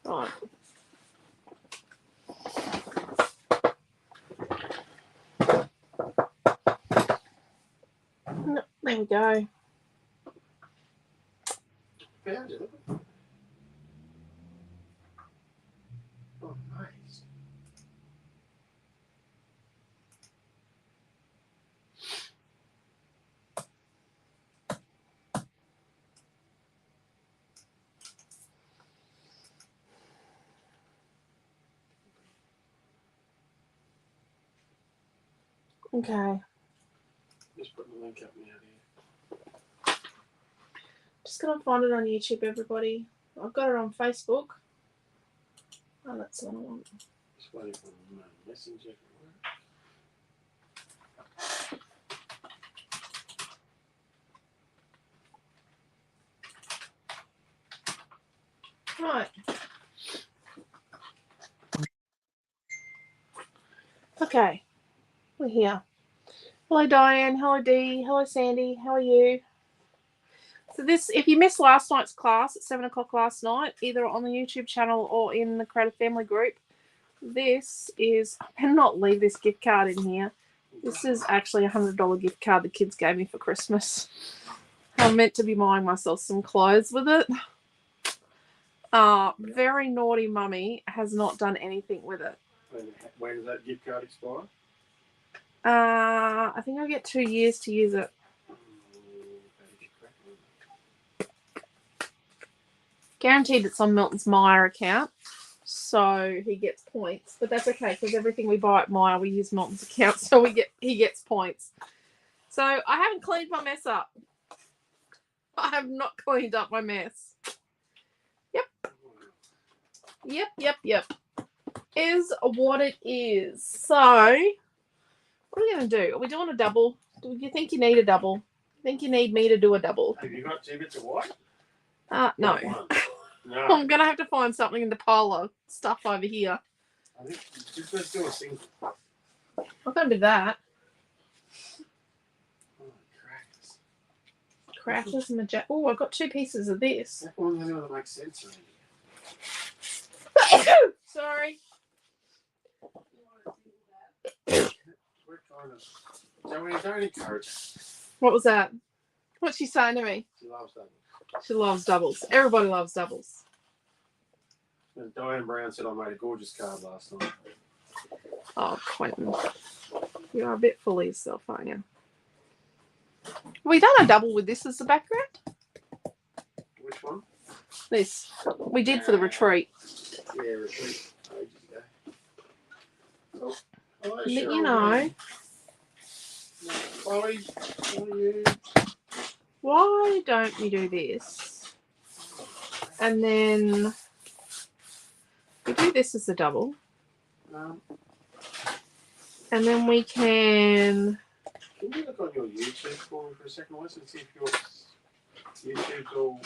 Right. No, there we go. Found it. Oh, nice. Okay. Just putting the link up now here. Just gonna find it on YouTube, everybody. I've got it on Facebook. Oh, that's the one I want. Just waiting for the messenger to work. Right. Okay. We're here. Hello, Diane. Hello, Dee. Hello, Sandy. How are you? So this, if you missed last night's class at 7 o'clock last night, either on the YouTube channel or in the Creative Family group, this is, I better not leave this gift card in here. This is actually a $100 gift card the kids gave me for Christmas. I'm meant to be buying myself some clothes with it. Very naughty mummy has not done anything with it. When does that gift card expire? I think I get 2 years to use it. Guaranteed it's on Milton's Myer account, so he gets points. But that's okay because everything we buy at Myer we use Milton's account, so he gets points. So I haven't cleaned my mess up. I have not cleaned up my mess. Yep. Is what it is. So what are we going to do? Are we doing a double? Do you think you need a double? You think you need me to do a double? Have you got 2 bits of white? No. No. I'm going to have to find something in the pile of stuff over here. I think just let's do a single. I'm going to do that. Oh, Crackers and magenta. Oh, I've got 2 pieces of this. That one's the only one that makes sense around here. Sorry. We're kind of... Joey, don't encourage her. What was that? What's she saying to me? She loves that. She loves doubles. Everybody loves doubles. And Diane Brown said I made a gorgeous card last night. Oh, Quentin. You're a bit full of yourself, aren't you? We done a double with this as the background? Which one? This. We did for the retreat. Yeah, retreat. Ages ago. Oh, But you know. Chloe, how are you? Why don't we do this? And then we do this as a double. And then we can... Can you look on your YouTube for me for a second, Wes, and see if your YouTube's all...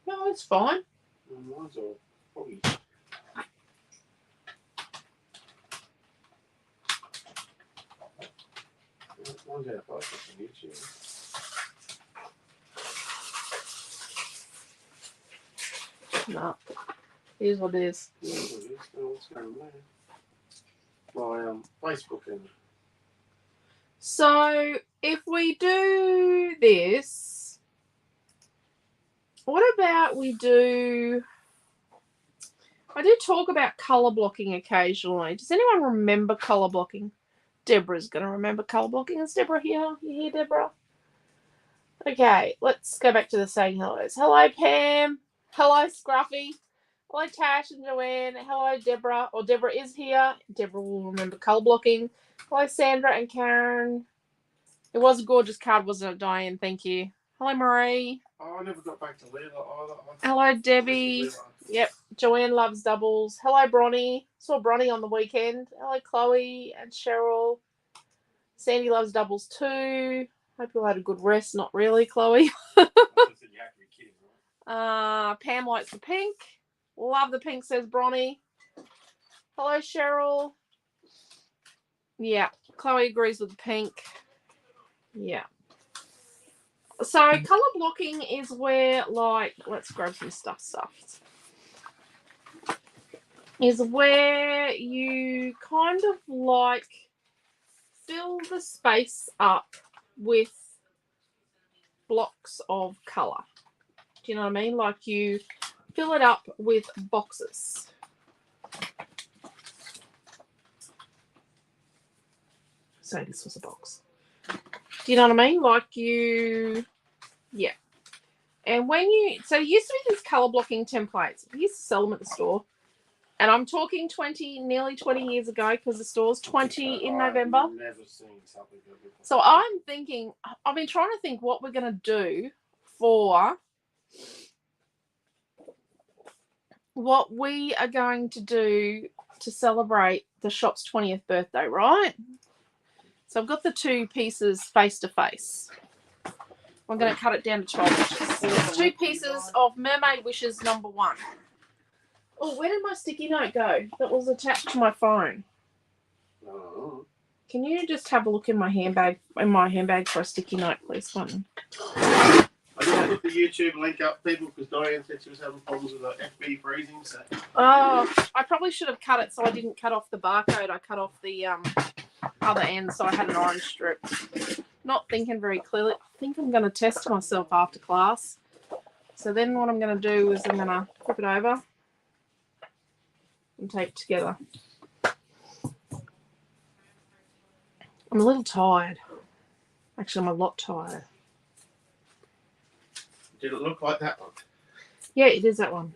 no, it's fine. Mine's all foggy. Mine's out of focus on YouTube. No. Here's what it is. Yeah, what's going on there? My Facebook and... So if we do this, what about we do... I do talk about colour blocking occasionally. Does anyone remember colour blocking? Deborah's going to remember colour blocking. Is Deborah here? You here, Deborah? Okay, let's go back to the saying hellos. Hello, Pam. Hello, Scruffy. Hello, Tash and Joanne. Hello, Deborah. Or Deborah is here. Deborah will remember colour blocking. Hello, Sandra and Karen. It was a gorgeous card, wasn't it, Diane? Thank you. Hello, Marie. Oh, I never got back to Leela either. Hello, Debbie. Yep, Joanne loves doubles. Hello, Bronnie. Saw Bronnie on the weekend. Hello, Chloe and Cheryl. Sandy loves doubles too. Hope you all had a good rest. Not really, Chloe. Pam likes the pink. Love the pink, says Bronnie. Hello, Cheryl. Yeah, Chloe agrees with the pink. Yeah. So colour blocking is where, like, let's grab some stuff. Is where you kind of like fill the space up with blocks of colour. Do you know what I mean? Like you fill it up with boxes. Say this was a box. Do you know what I mean? Like you, yeah. And when you, so there used to be these colour blocking templates. We used to sell them at the store. And I'm talking nearly 20 years ago, because the store's 20 in November. I've never seen something like that. So I'm thinking, I've been trying to think what we're going to do for, what we are going to do to celebrate the shop's 20th birthday, right? So I've got the two pieces face to face. I'm going to cut it down to 12 inches. So there's two pieces of Mermaid Wishes #1. Oh, where did my sticky note go? That was attached to my phone. Oh. Can you just have a look in my handbag for a sticky note, please, Clinton? I didn't put the YouTube link up, people, because Diane said she was having problems with her FB freezing. So. Oh, I probably should have cut it so I didn't cut off the barcode. I cut off the other end, so I had an orange strip. Not thinking very clearly. I think I'm going to test myself after class. So then what I'm going to do is I'm going to flip it over and tape it together. I'm a little tired. Actually, I'm a lot tired. Did it look like that one? Yeah, it is that one.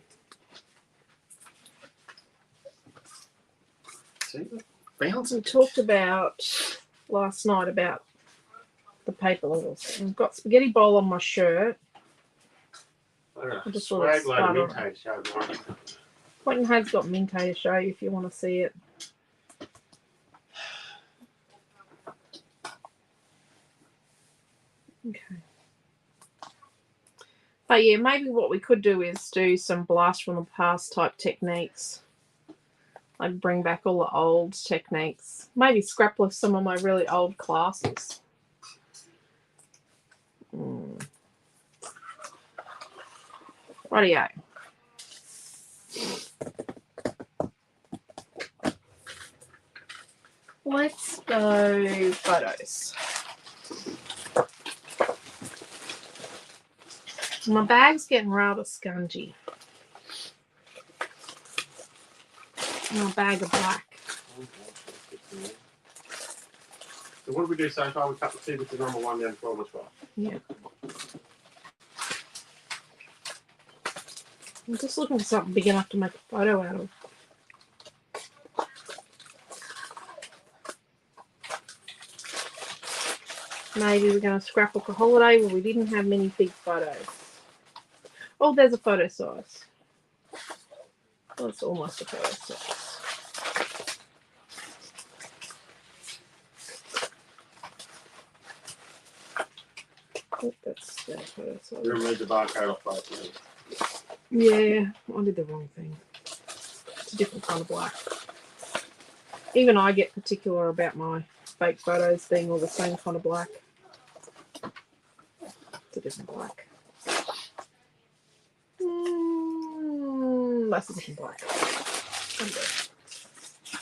See, bounce. We talked about last night about the paper levels. I've got spaghetti bowl on my shirt. Just Swag load of vintage show. Quentin has got Minte to show you if you want to see it. Okay. But yeah, maybe what we could do is do some blast from the past type techniques. Like bring back all the old techniques. Maybe scrap lift some of my really old classes. Rightio. Let's go photos. My bag's getting rather scungy. My bag of black. So what did we do so far? We cut the two with the #1 down 12 as well. Yeah. I'm just looking for something big enough to make a photo out of. Maybe we're going to scrapbook a holiday where we didn't have many big photos. Oh, there's a photo size. Well, it's almost a photo size. Oh, that's that photo size. You removed the barcode off both of them. Yeah, I did the wrong thing. It's a different kind of black. Even I get particular about my fake photos being all the same kind of black. It's a different black. That's a different black.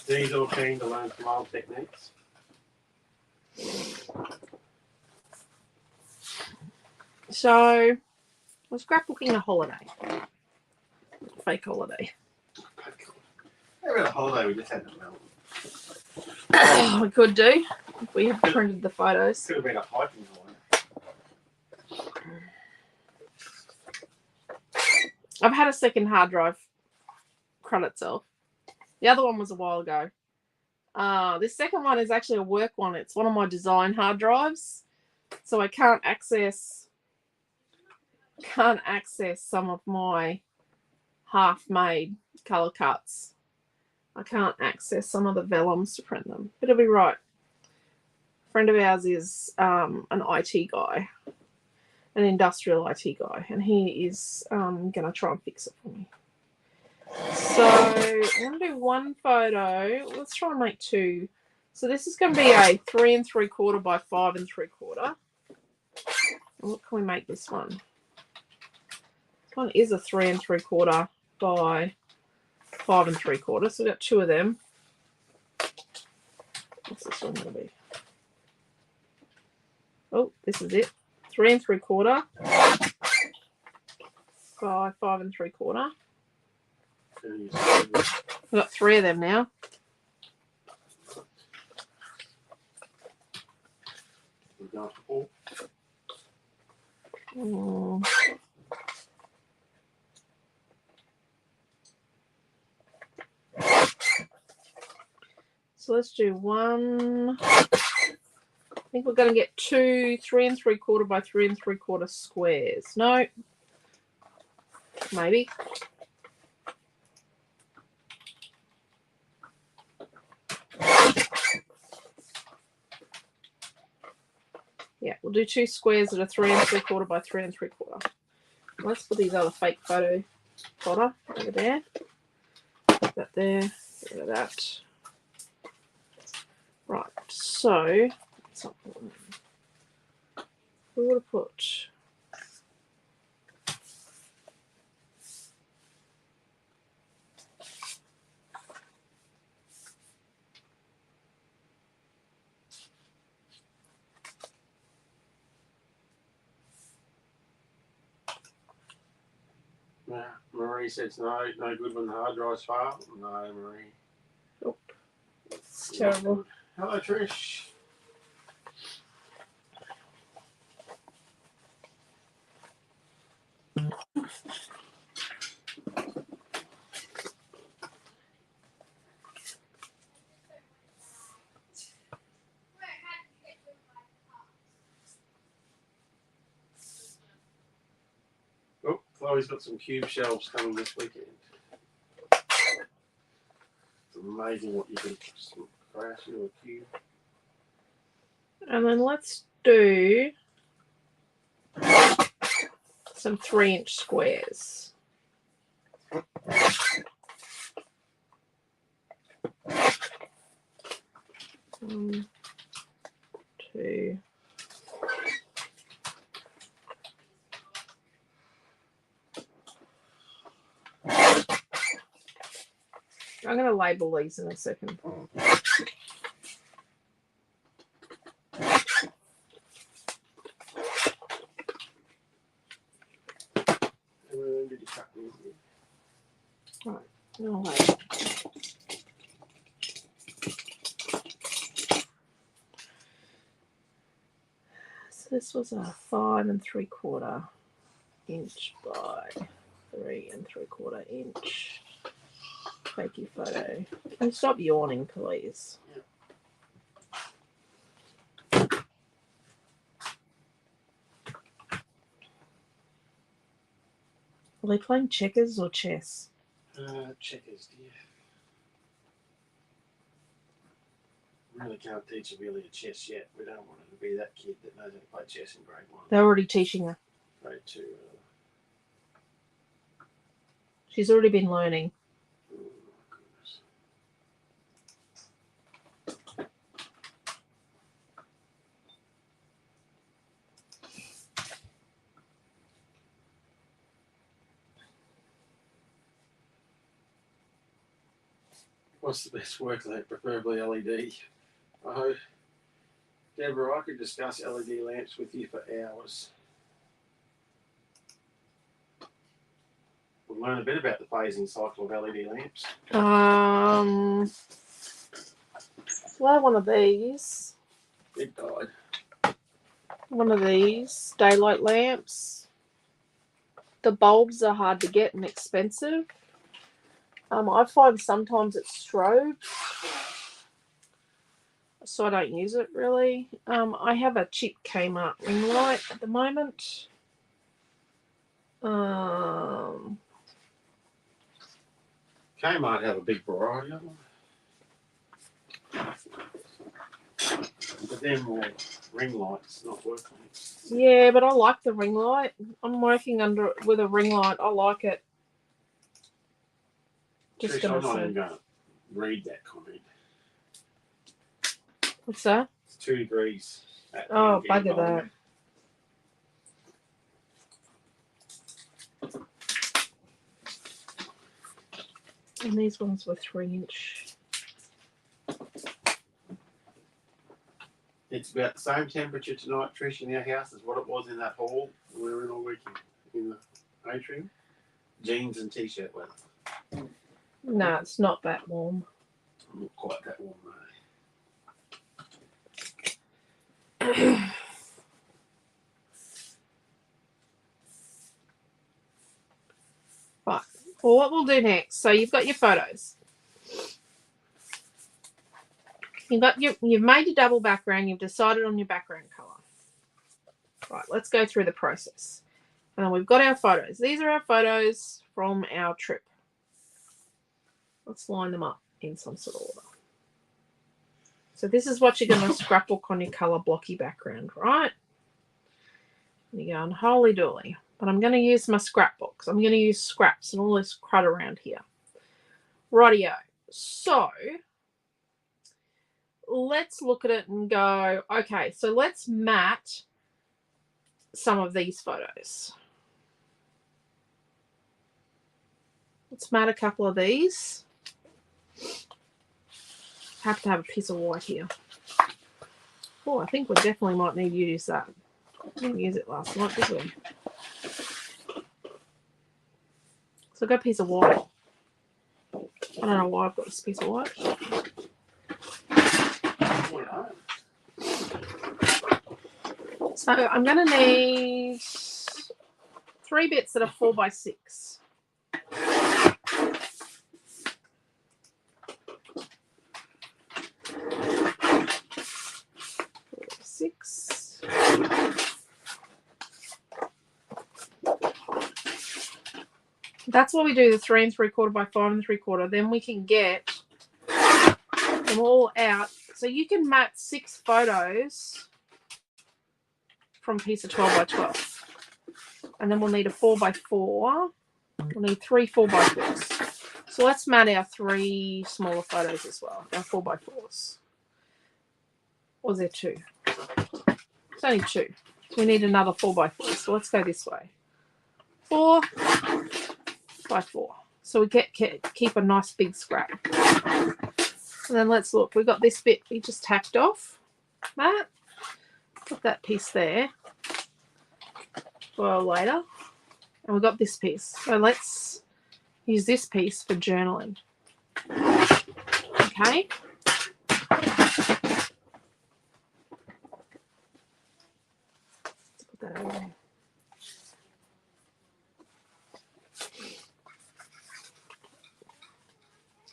These all keen to learn some old techniques. So, we're scrapbooking a holiday. Fake holiday. Maybe a holiday we just had to We could do if we had printed the photos. Could have been a hiking holiday. I've had a second hard drive crud itself. The other one was a while ago. This second one is actually a work one. It's one of my design hard drives, so I can't access some of my half-made color cuts. I can't access some of the vellums to print them, but it'll be right. A friend of ours is an IT guy, an industrial IT guy, and he is going to try and fix it for me. So I'm going to do one photo. Let's try and make two. So this is going to be a 3 3/4 by 5 3/4. What can we make this one? This one is a 3 3/4 by 5 3/4. So we've got 2 of them. What's this one going to be? Oh, this is it. 3 3/4 by 5 3/4. We've got 3 of them now. So let's do one. I think we're going to get 2 3 3/4 by 3 3/4 squares. No, maybe. Yeah, we'll do 2 squares that are 3 3/4 by 3 3/4. Let's put these other fake photo fodder over there. Put that there. Get rid of that. Right, so we would have put Marie says no good when the hard drive's far. No, Marie. Nope. It's terrible. Hello, Trish. Oh, Chloe's got some cube shelves coming this weekend. It's amazing what you can crash into a cube. And then let's do some 3-inch squares. One, 2. I'm going to label these in a second. Right, no label. So this was a 5 3/4 inch by 3 3/4 inch. Fakey photo. And stop yawning, please. Are they playing checkers or chess? Checkers, dear. Really can't teach her really a chess yet. We don't want her to be that kid that knows how to play chess in grade 1. They're already teaching her. Grade 2. She's already been learning. Oh, goodness. What's the best work lamp? Preferably LED. Oh, Deborah, I could discuss LED lamps with you for hours. We'll learn a bit about the phasing cycle of LED lamps. Well, one of these. It died. One of these daylight lamps. The bulbs are hard to get and expensive. I find sometimes it's strobe, so I don't use it really. I have a cheap Kmart ring light at the moment. Kmart have a big variety of them. But they're more ring lights, not work lamps. Yeah, but I like the ring light. I'm working with a ring light. I like it. Just Trish, I'm not gonna even going to read that comment. What's that? It's 2 degrees. Oh, bugger that. And these ones were 3-inch. It's about the same temperature tonight, Trish, in our house as what it was in that hall we were in all weekend in the atrium. Jeans and t-shirt weather. No, it's not that warm. Not quite that warm, though. Right. Well, what we'll do next. So you've got your photos. You've made your double background. You've decided on your background color. Right. Let's go through the process. And we've got our photos. These are our photos from our trip. Let's line them up in some sort of order. So this is what you're going to scrapbook on your color blocky background, right? And you're going, holy dooly. But I'm going to use my scrapbooks. I'm going to use scraps and all this crud around here. Rightio. So let's look at it and go, okay, so let's mat some of these photos. Let's mat a couple of these. Have to have a piece of white here. Oh, I think we definitely might need to use that. I didn't use it last night, did we? So I've got a piece of white. I don't know why I've got this piece of white. So I'm going to need 3 bits that are 4x6. 6. That's what we do, the 3 3/4 by 5 3/4. Then we can get them all out. So you can mat 6 photos from a piece of 12 by 12. And then we'll need a 4 by 4. We'll need 3 4 by 4s. So let's mat our 3 smaller photos as well, our 4 by 4s. Or is there 2? It's only 2. We need another 4 by 4. So let's go this way. 4 by 4. So we keep a nice big scrap. And then let's look. We've got this bit we just tacked off. That. Put that piece there for later. And we've got this piece. So let's use this piece for journaling. Okay. Put that over there.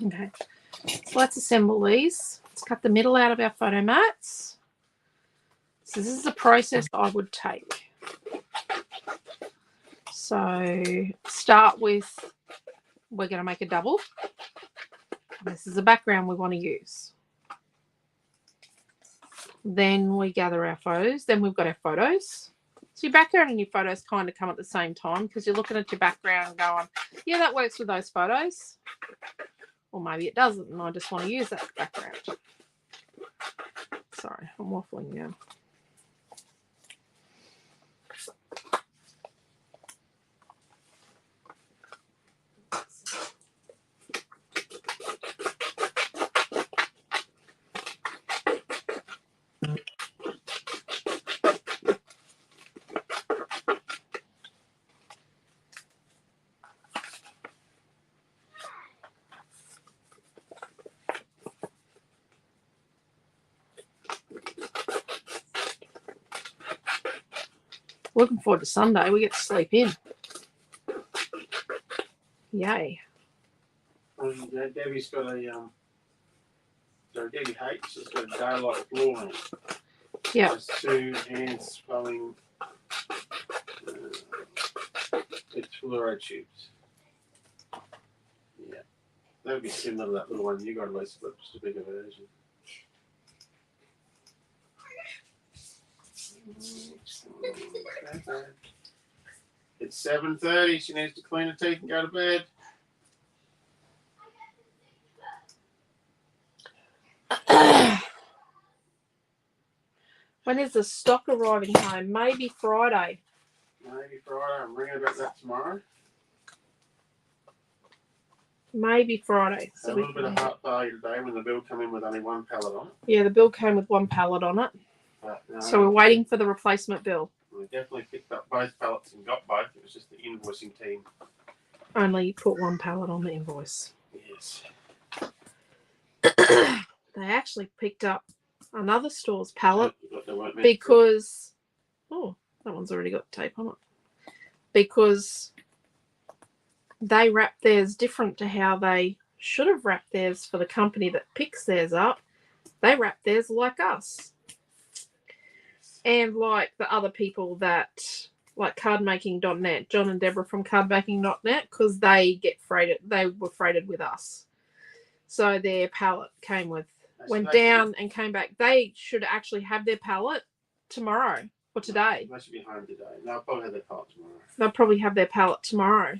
Okay, so let's assemble these. Let's cut the middle out of our photo mats. So this is the process I would take. So start with, we're going to make a double. This is the background we want to use. Then we gather our photos. Then we've got our photos. So your background and your photos kind of come at the same time because you're looking at your background and going, yeah, that works with those photos. Or maybe it doesn't and I just want to use that background. Sorry, I'm waffling now. Looking forward to Sunday. We get to sleep in. Yay. Debbie's got a so Debbie hates. She's got a daylight flooring. Yeah. Sue hands spelling it's fluoro tubes. Yeah, that would be similar to that little one you got, at least, but just a bigger version. Okay. It's 7:30. She needs to clean her teeth and go to bed. When is the stock arriving home? Maybe Friday. Maybe Friday. I'm ringing about that tomorrow. maybe Friday. So a little bit of heart failure today when the bill came in with only one pallet on it. Yeah, the bill came with one pallet on it. But, no, so we're waiting for the replacement bill. We definitely picked up both pallets and got both. It was just the invoicing team. Only put one pallet on the invoice. Yes. They actually picked up another store's pallet Because that one's already got tape on it. Because they wrap theirs different to how they should have wrapped theirs for the company that picks theirs up. They wrap theirs like us. And like the other people that, like cardmaking.net, John and Deborah from cardmaking.net, because they were freighted with us. So their pallet went down and came back. They should actually have their pallet tomorrow or today. They should be home today. They'll probably have their pallet tomorrow. They'll probably have their pallet tomorrow.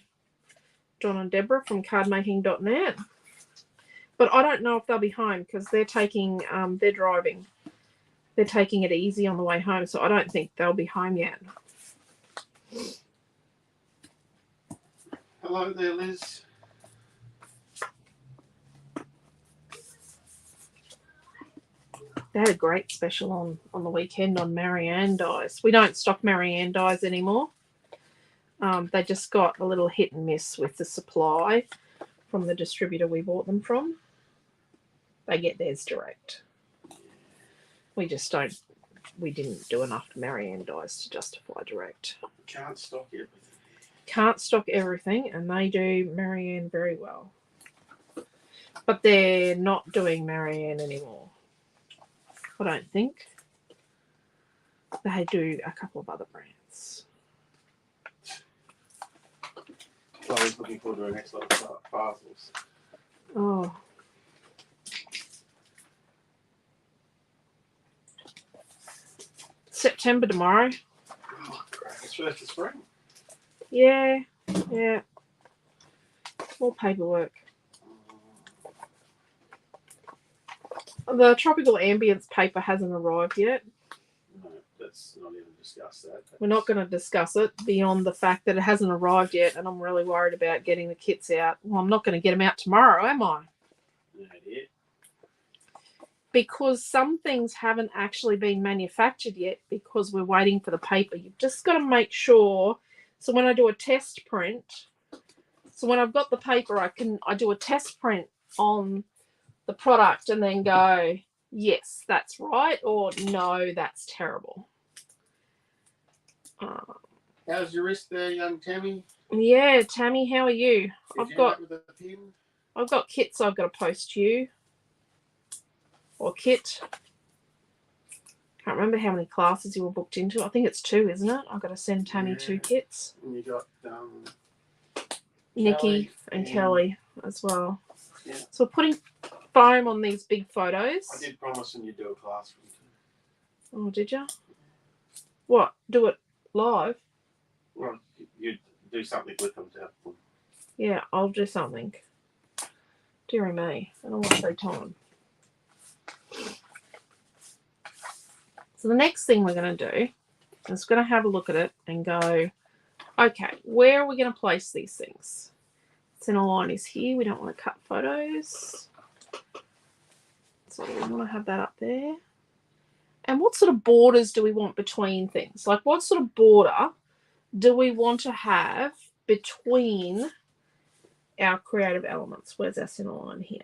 John and Deborah from cardmaking.net. But I don't know if they'll be home because they're driving. They're taking it easy on the way home, so I don't think they'll be home yet. Hello there, Liz. They had a great special on the weekend on Marianne dyes. We don't stock Marianne dyes anymore. They just got a little hit and miss with the supply from the distributor we bought them from. They get theirs direct. We didn't do enough Marianne dyes to justify direct. Can't stock everything. Can't stock everything, and they do Marianne very well. But they're not doing Marianne anymore. I don't think. They do a couple of other brands. Chloe's looking forward to her next lot of parcels. Oh. September tomorrow. Oh, great. It's first of spring. Yeah. More paperwork. The tropical ambience paper hasn't arrived yet. No, let's not even discuss that. We're not going to discuss it beyond the fact that it hasn't arrived yet, and I'm really worried about getting the kits out. Well, I'm not going to get them out tomorrow, am I? No, dear. Because some things haven't actually been manufactured yet because we're waiting for the paper. You've just got to make sure. So when I do a test print, so when I've got the paper, I do a test print on the product and then go, yes, that's right, or no, that's terrible. How's your wrist there, young Tammy? Yeah, Tammy, how are you? I've got kits I've got to post you. Or kit. Can't remember how many classes you were booked into. I think it's 2, isn't it? I've got to send Tammy 2 kits. And you got Nikki and Kelly as well. Yeah. So we're putting foam on these big photos. I did promise them you'd do a class for them. Oh, did you? What? Do it live? Well, you'd do something with them to help them. Yeah, I'll do something. Deary me. I don't want free time. So the next thing we're going to do is going to have a look at it and go, okay, where are we going to place these things? Center line is here. We don't want to cut photos. So we want to have that up there. And what sort of borders do we want between things? Like what sort of border do we want to have between our creative elements? Where's our center line here?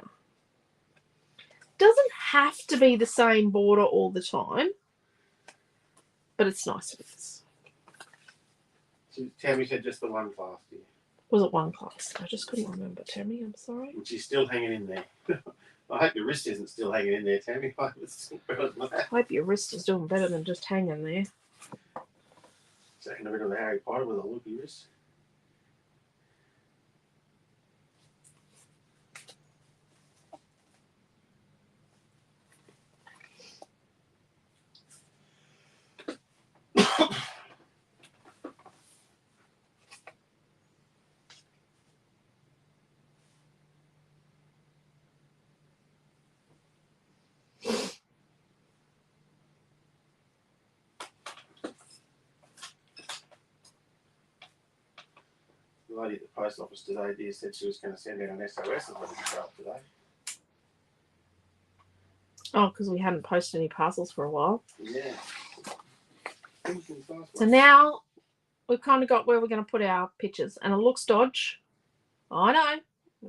Doesn't have to be the same border all the time, but it's nice if it is. So Tammy said just the one class, dear. Was it one class? I just couldn't remember, Tammy. I'm sorry. And she's still hanging in there. I hope your wrist isn't still hanging in there, Tammy. I hope your wrist is doing better than just hanging there. Second a bit of the Harry Potter with a loopy wrist. lady at the post office today, dear, said she was going to send out an SOS if I didn't show up today. Oh, because we hadn't posted any parcels for a while. Yeah. So now we've kind of got where we're going to put our pictures. And it looks dodge. I know.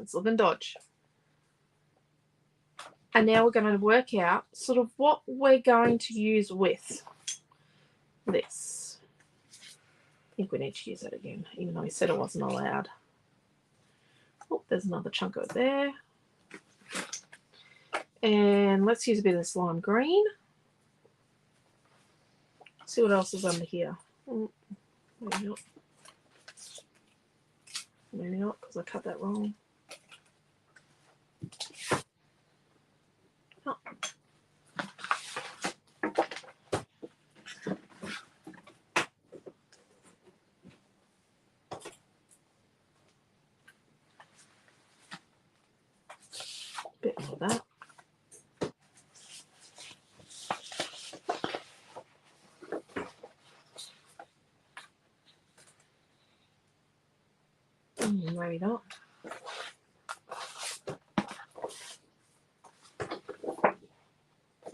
It's looking dodge. And now we're going to work out sort of what we're going to use with this. I think we need to use that again, even though he said it wasn't allowed. Oh, there's another chunk over there. And let's use a bit of this lime green. See what else is under here. Maybe not. Maybe not, because I cut that wrong. Oh. Bit more of that. Maybe not.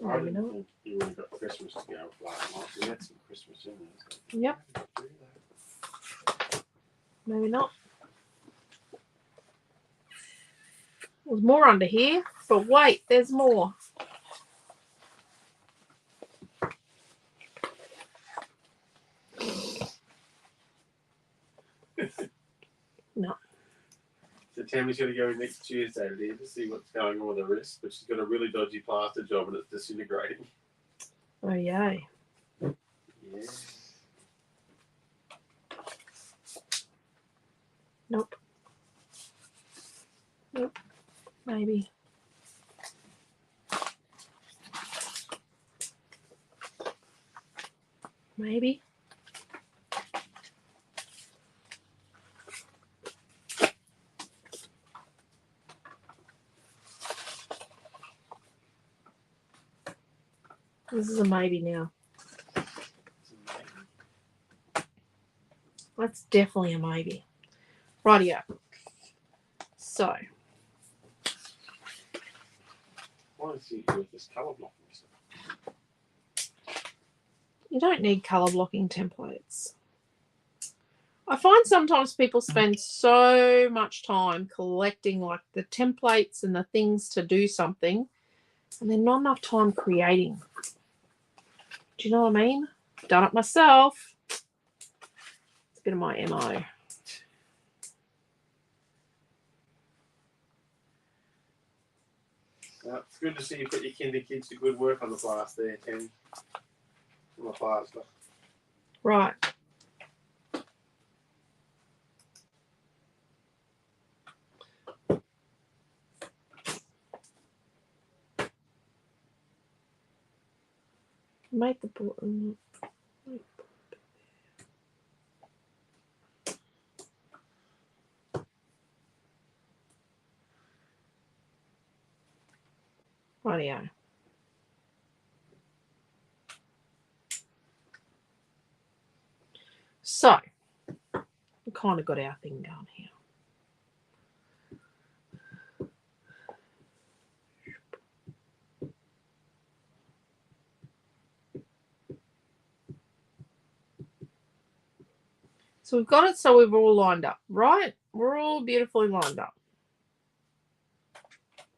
I didn't think you would have got Christmas to go with last night. We had some Christmas in there. Yep. Maybe not. There's more under here, but wait, there's more. No. So Tammy's going to go in next Tuesday to see what's going on with her wrist, but she's got a really dodgy plaster job and it's disintegrating. Oh, yay. Yeah. Nope. Nope. Maybe. Maybe. This is a maybe now. That's definitely a maybe. Rightio. So. Why don't you do with this colour blocking stuff? You don't need colour blocking templates. I find sometimes people spend so much time collecting like the templates and the things to do something, and then not enough time creating. Do you know what I mean? Done it myself. It's a bit of my MO. It's good to see you put your kinder kids to good work on the plaster there, Tim. On the plaster. Right. Make the board. Rightio. So, we kind of got our thing going here. So we've got it so we've all lined up, right? We're all beautifully lined up.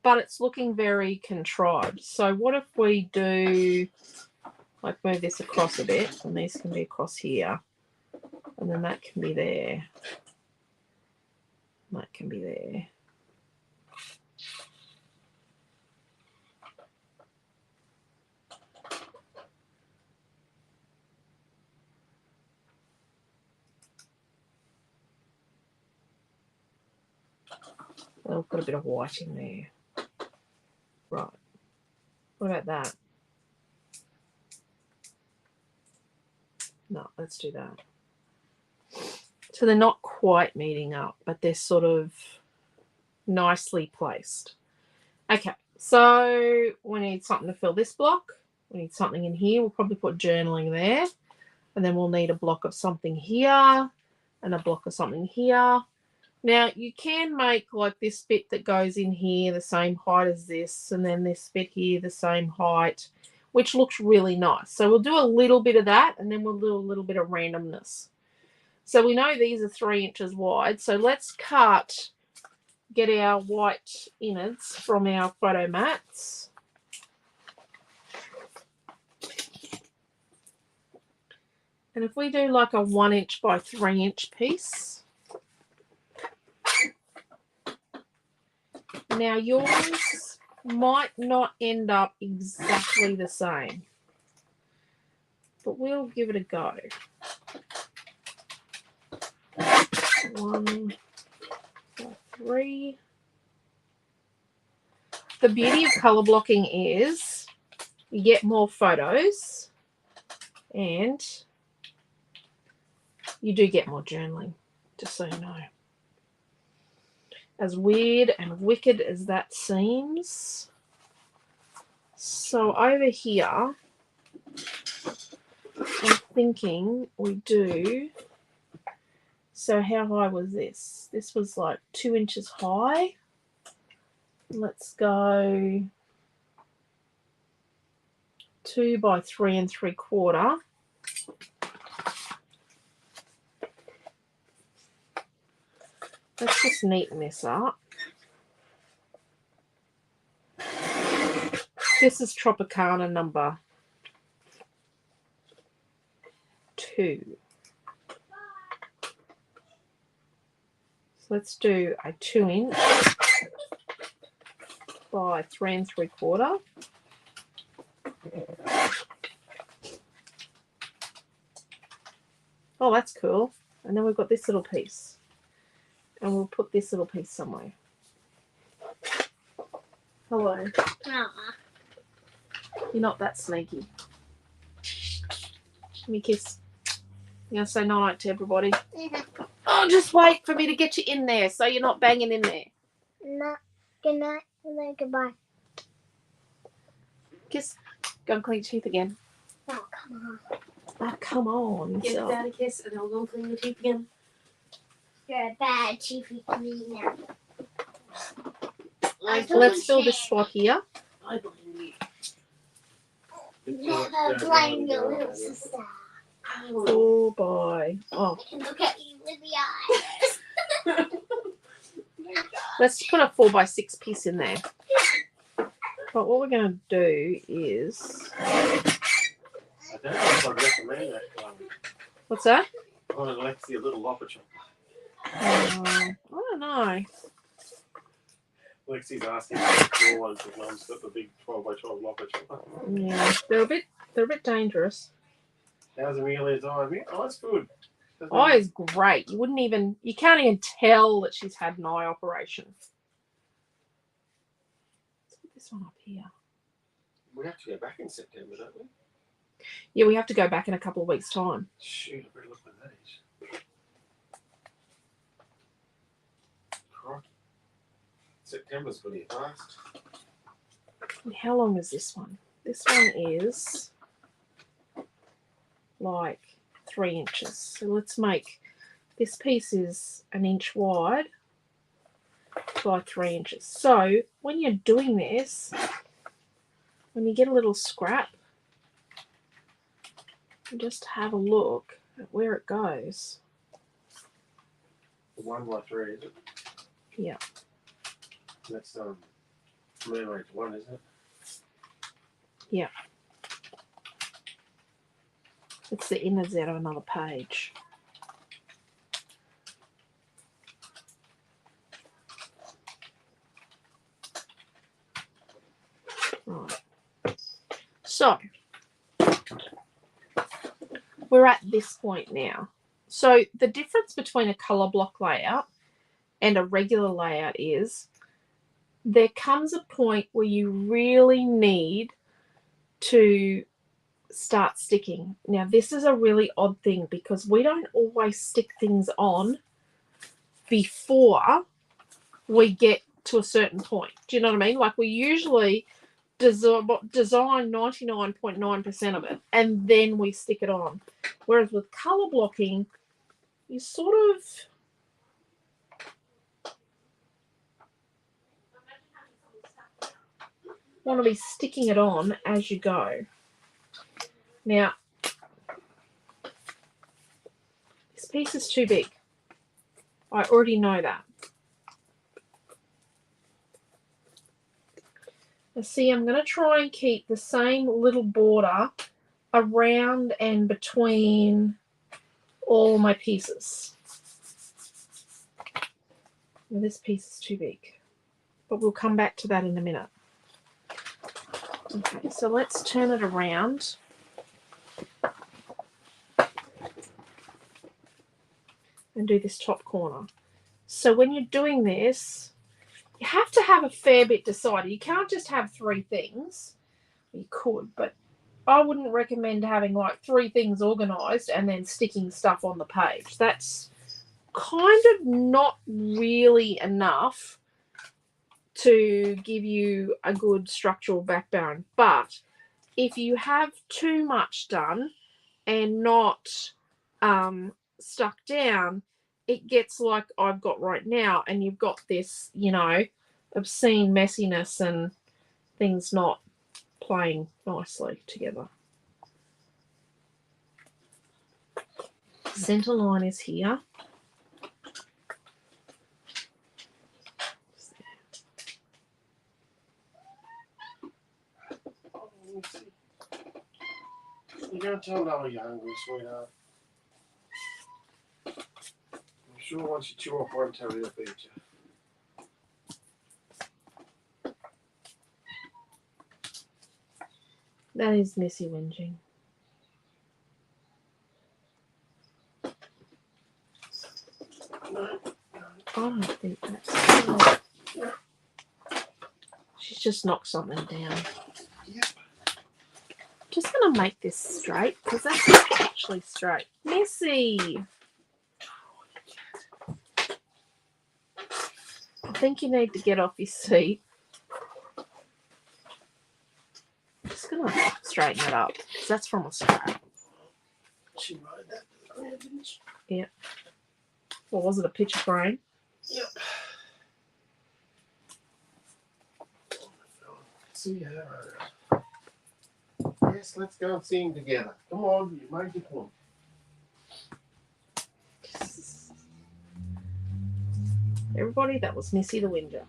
But it's looking very contrived. So what if we do, like move this across a bit, and these can be across here, and then that can be there. That can be there. I'll put a bit of white in there. Right. What about that? No, let's do that. So they're not quite meeting up, but they're sort of nicely placed. Okay, so we need something to fill this block. We need something in here. We'll probably put journaling there. And then we'll need a block of something here and a block of something here. Now, you can make like this bit that goes in here the same height as this, and then this bit here the same height, which looks really nice. So we'll do a little bit of that, and then we'll do a little bit of randomness. So we know these are 3 inches wide. So let's get our white innards from our photo mats. And if we do like a 1 inch by 3 inch piece, now yours might not end up exactly the same, but we'll give it a go. 1 by 3. The beauty of color blocking is you get more photos and you do get more journaling, just so you know. As weird and wicked as that seems. So over here, I'm thinking we do, so how high was this? This was like 2 inches high. Let's go 2 by 3 3/4. Let's just neaten this up. This is Tropicana number 2. So let's do a 2 inch by 3 3/4. Oh, that's cool. And then we've got this little piece. And we'll put this little piece somewhere. Hello. Aww. You're not that sneaky. Give me a kiss. You gonna say night to everybody? Oh, just wait for me to get you in there so you're not banging in there. No. Good night. And then goodbye. Kiss. Go and clean your teeth again. Oh, come on. Oh, come on. Give So, Dad a kiss and I'll go clean your teeth again. You're a bad TV cleaner. let's fill this spot here. I blame you. Never blame your little sister. Oh, boy. Oh, Look at you with the eyes. let's put a 4 by 6 piece in there. But what we're going to do is... I don't know if I'd recommend that colour. What's that? I would like to see a little lopper chopper. I don't know. Lexi's asking for the small ones because Mum's got the big 12 by 12 lopper chopper. Yeah, they're a bit dangerous. How's Amelia's eye? Oh, that's good. Eye is great. You can't even tell that she's had an eye operation. Let's put this one up here. We have to go back in September, don't we? Yeah, we have to go back in a couple of weeks' time. Shoot, I better look at that is. Crikey. September's pretty fast. And how long is this one? This one is like 3 inches. So let's make, this piece is 1 inch wide by 3 inches. So when you're doing this, when you get a little scrap, just have a look at where it goes. 1 by 3, is it? Yeah. That's memory to 1, isn't it? Yeah. It's the innards out of another page. Right. So we're at this point now. So the difference between a colour block layout and a regular layout is there comes a point where you really need to start sticking. Now, this is a really odd thing because we don't always stick things on before we get to a certain point. Do you know what I mean? Like we usually design 99.9% of it and then we stick it on. Whereas with colour blocking, you sort of want to be sticking it on as you go. Now, this piece is too big. I already know that. Now see, I'm going to try and keep the same little border around and between all my pieces. Now this piece is too big, but we'll come back to that in a minute. Okay, so let's turn it around. And do this top corner. So when you're doing this, you have to have a fair bit decided. You can't just have 3 things. You could, but I wouldn't recommend having like 3 things organized and then sticking stuff on the page. That's kind of not really enough to give you a good structural backbone. But if you have too much done and not stuck down, it gets like I've got right now, and you've got this, you know, obscene messiness and things not playing nicely together. Center line is here. You're going to tell Noah you're hungry, sweetheart. I'm sure once you chew off one toe, he'll feed you. That is Missy whinging. No. I don't think that's... She's just knocked something down. Yep. Just going to make this straight because that's not actually straight. Missy! I think you need to get off your seat. Just going to straighten it up because that's from a scrap. She rode that to the ground, didn't she? Yeah. Or was it a picture frame? Yep. See her. Yes, let's go and sing together. Come on, you made your point. Everybody, that was Missy the Whinger.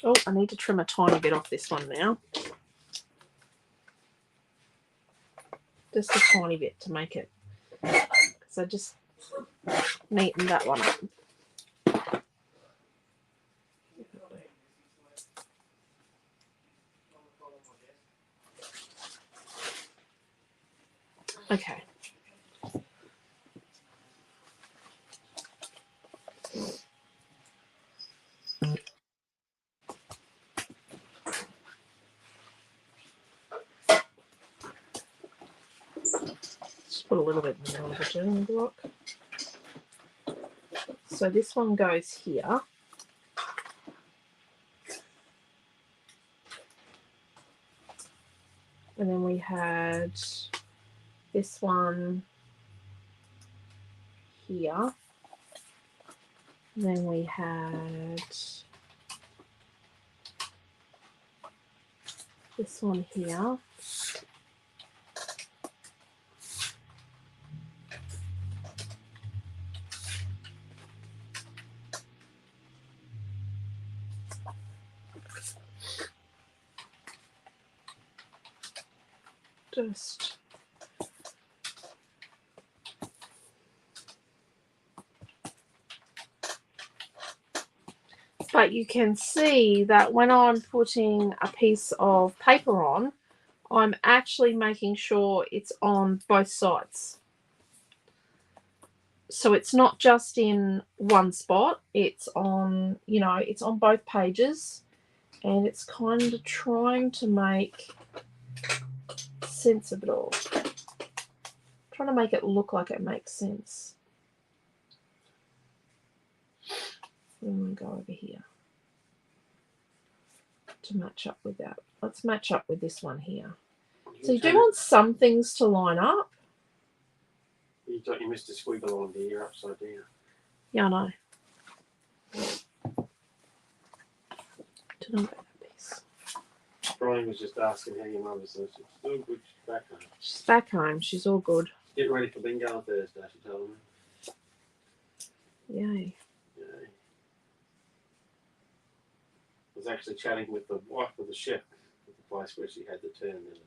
Oh, I need to trim a tiny bit off this one now. Just a tiny bit to make it. Because I just neatened that one up. Okay. Just put a little bit in the middle of the journal block. So this one goes here. And then we had this one here. And then we had this one here. Just but you can see that when I'm putting a piece of paper on, I'm actually making sure it's on both sides. So it's not just in one spot, it's on, you know, it's on both pages, and it's kind of trying to make sense of it all. Trying to make it look like it makes sense. I'm going to go over here to match up with that. Let's match up with this one here. So you do want some things to line up. You thought you missed a squiggle on there, you're upside down. Yeah, I know. Don't know about that piece. Brian was just asking how your mum is. So she's still good. She's back home. She's back home. She's all good. Getting ready for bingo on Thursday, she told me. Yay. Yeah. I was actually chatting with the wife of the chef at the place where she had the turn the other day.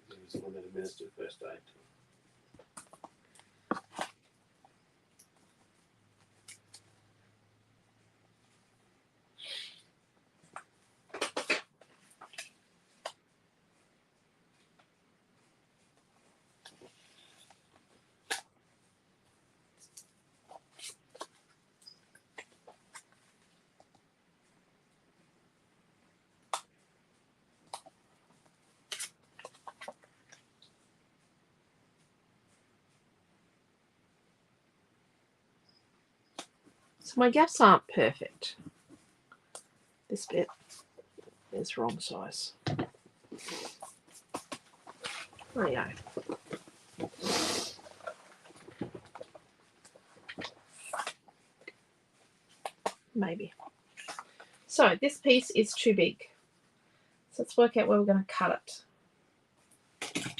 He was the one that administered first aid to her. So my gaps aren't perfect. This bit is wrong size. There you go. Maybe. So this piece is too big. So let's work out where we're going to cut it.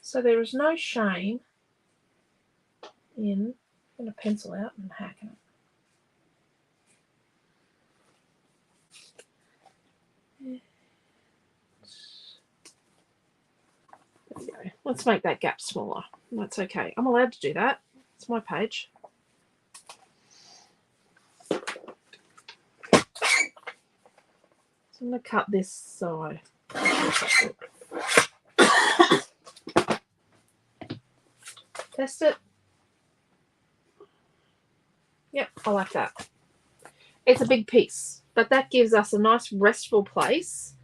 So there is no shame in going to pencil out and hacking it. There we go. Let's make that gap smaller. That's okay. I'm allowed to do that. It's my page. So I'm going to cut this side. Test it. Yep, I like that. It's a big piece, but that gives us a nice restful place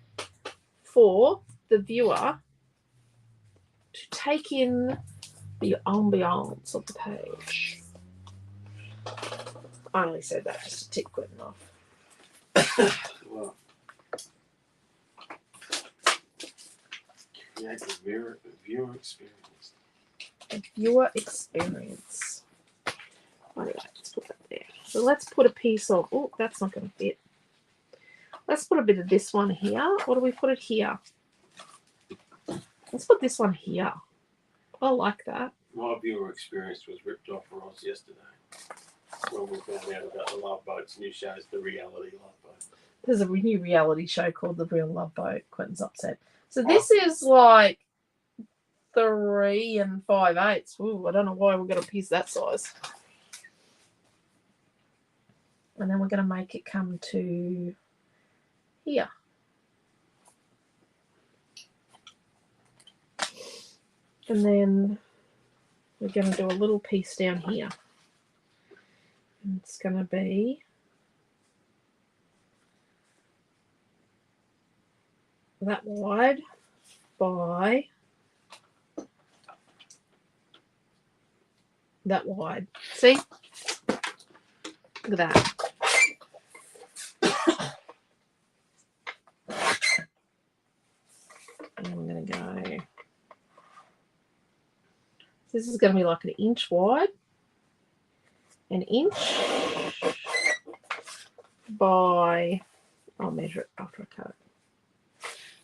for the viewer to take in the ambiance of the page. I only said that just to tick Quentin off. Well, create a viewer experience. A viewer experience. Anyway, let's put that there. So let's put a piece of, oh, that's not going to fit. Let's put a bit of this one here. What do we put it here? Let's put this one here. I like that. My viewer experience was ripped off for us yesterday when we found out about the Love Boat's new shows, the reality Love Boat. There's a new reality show called The Real Love Boat. Quentin's upset. So this is like 3 5/8. Ooh, I don't know why we've got a piece that size. And then we're going to make it come to here. And then we're going to do a little piece down here. And it's going to be that wide by that wide. See? Look at that. And I'm going to go. This is going to be like 1 inch wide. 1 inch by, I'll measure it after I cut it.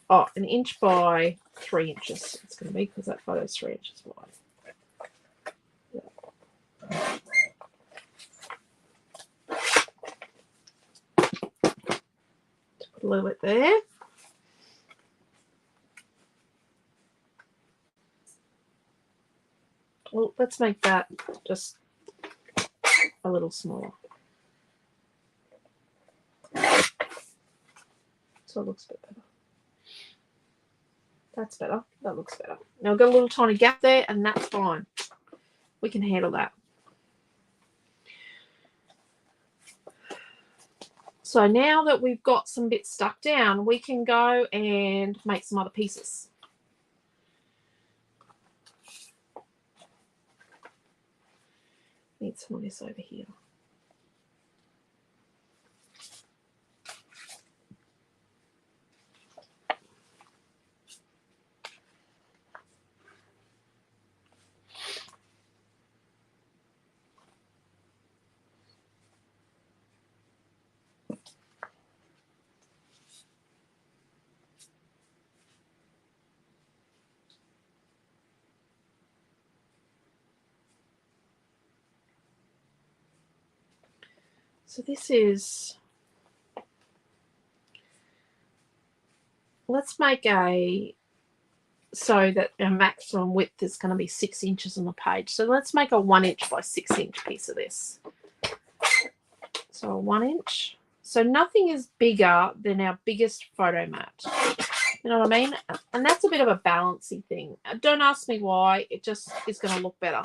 Oh, 1 inch by 3 inches. It's going to be because that photo is 3 inches wide. Just put a little bit there. Well, let's make that just a little smaller. So it looks a bit better. That's better. That looks better. Now I've got a little tiny gap there, and that's fine. We can handle that. So now that we've got some bits stuck down, we can go and make some other pieces. Need some of this over here. So this is, let's make so that our maximum width is going to be 6 inches on the page. So let's make a 1 inch by 6 inch piece of this. So a 1 inch. So nothing is bigger than our biggest photo mat. You know what I mean? And that's a bit of a balancing thing. Don't ask me why. It just is going to look better.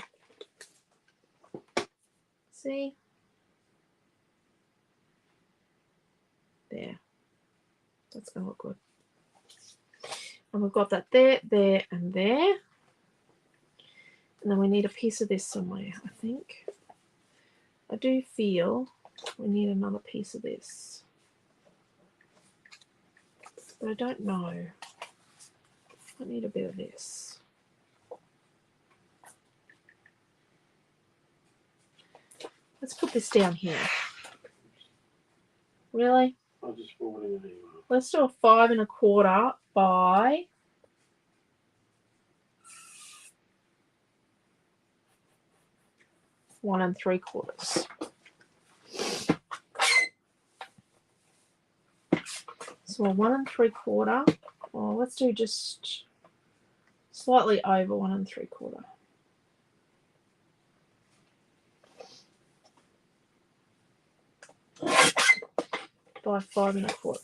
See? There. That's going to look good. And we've got that there, there, and there. And then we need a piece of this somewhere, I think. I do feel we need another piece of this. But I don't know. I need a bit of this. Let's put this down here. Really? I'll just forward an email. Let's do a 5 1/4 by 1 3/4. So a 1 3/4. Well, let's do just slightly over 1 3/4. By 5 1/4.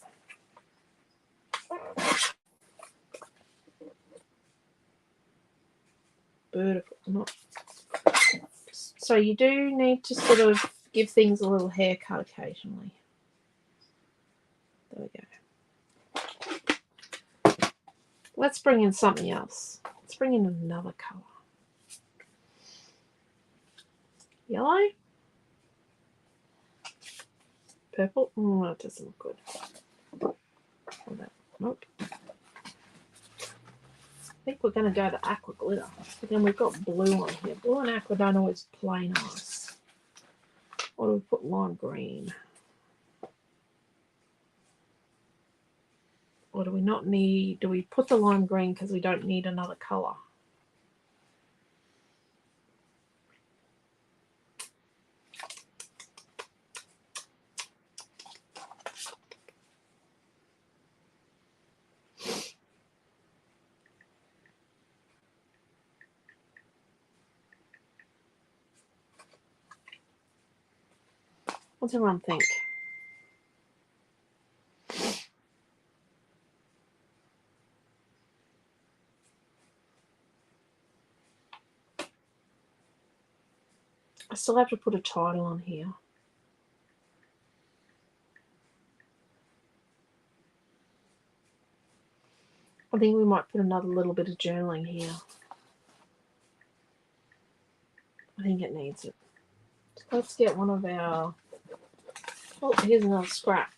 Beautiful. Not. So you do need to sort of give things a little haircut occasionally. There we go. Let's bring in something else. Let's bring in another colour. Yellow. Purple. Oh, that doesn't look good. Nope. I think we're going to go to aqua glitter. But then we've got blue on here. Blue and aqua don't always play nice. Or do we put lime green? Or do we not need, do we put the lime green because we don't need another colour? What does everyone think? I still have to put a title on here. I think we might put another little bit of journaling here. I think it needs it. Let's get one of our... Oh, here's another scrap.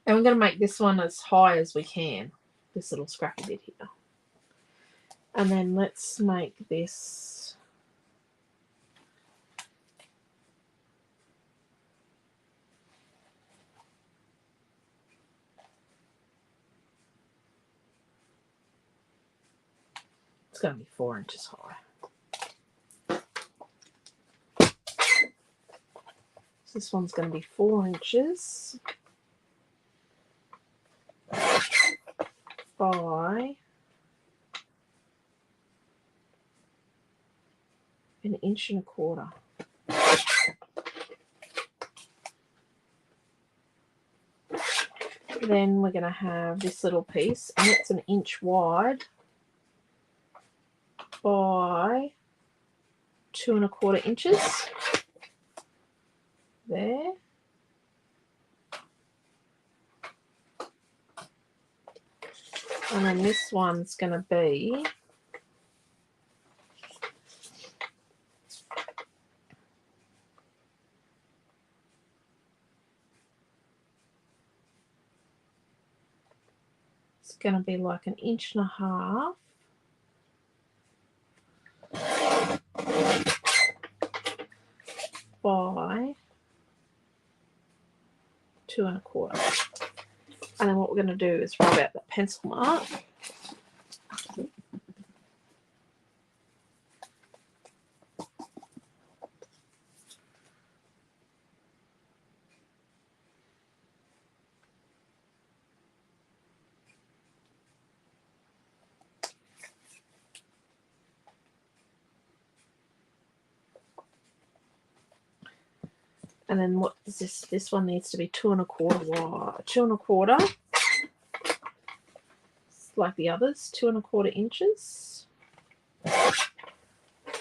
And we're going to make this one as high as we can. This little scrappy bit here. And then let's make this... It's going to be 4 inches high. So this one's going to be 4 inches by 1 1/4 inches. Then we're going to have this little piece, and it's 1 inch wide by 2 1/4 inches. There. And then this one's going to be like 1.5 inches 2 1/4. And then what we're going to do is rub out that pencil mark. And then what is this? This one needs to be 2 1/4 wide. 2 1/4. Like the others, 2 1/4 inches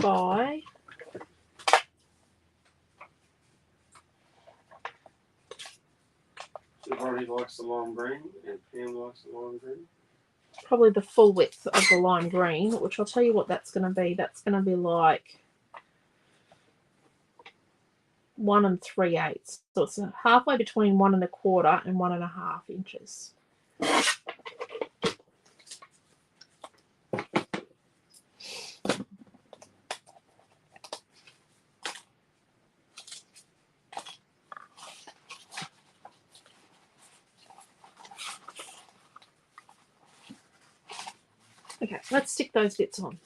by Everybody likes the lime green, and Pam likes the lime green. probably the full width of the lime green, which I'll tell you what that's going to be. That's going to be like 1 3/8. So it's halfway between 1 1/4 and 1 1/2 inches. Okay, let's stick those bits on.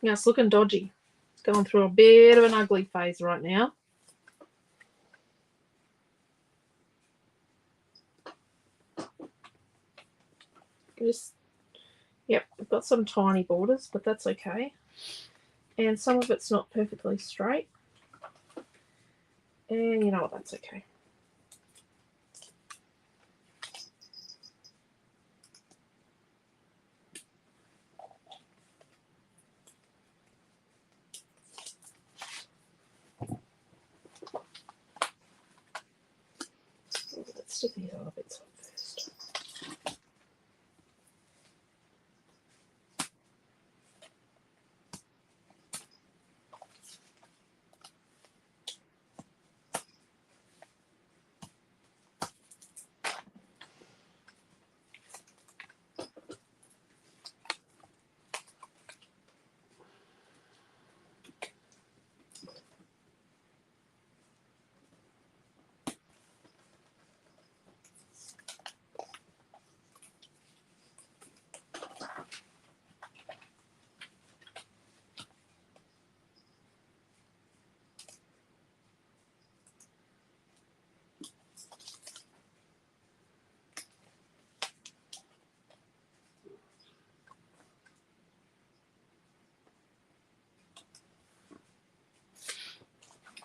Yeah, it's looking dodgy. It's going through a bit of an ugly phase right now. Yep, I've got some tiny borders, but that's okay. And some of it's not perfectly straight. And you know what, that's okay. Let's stick these other bits on first.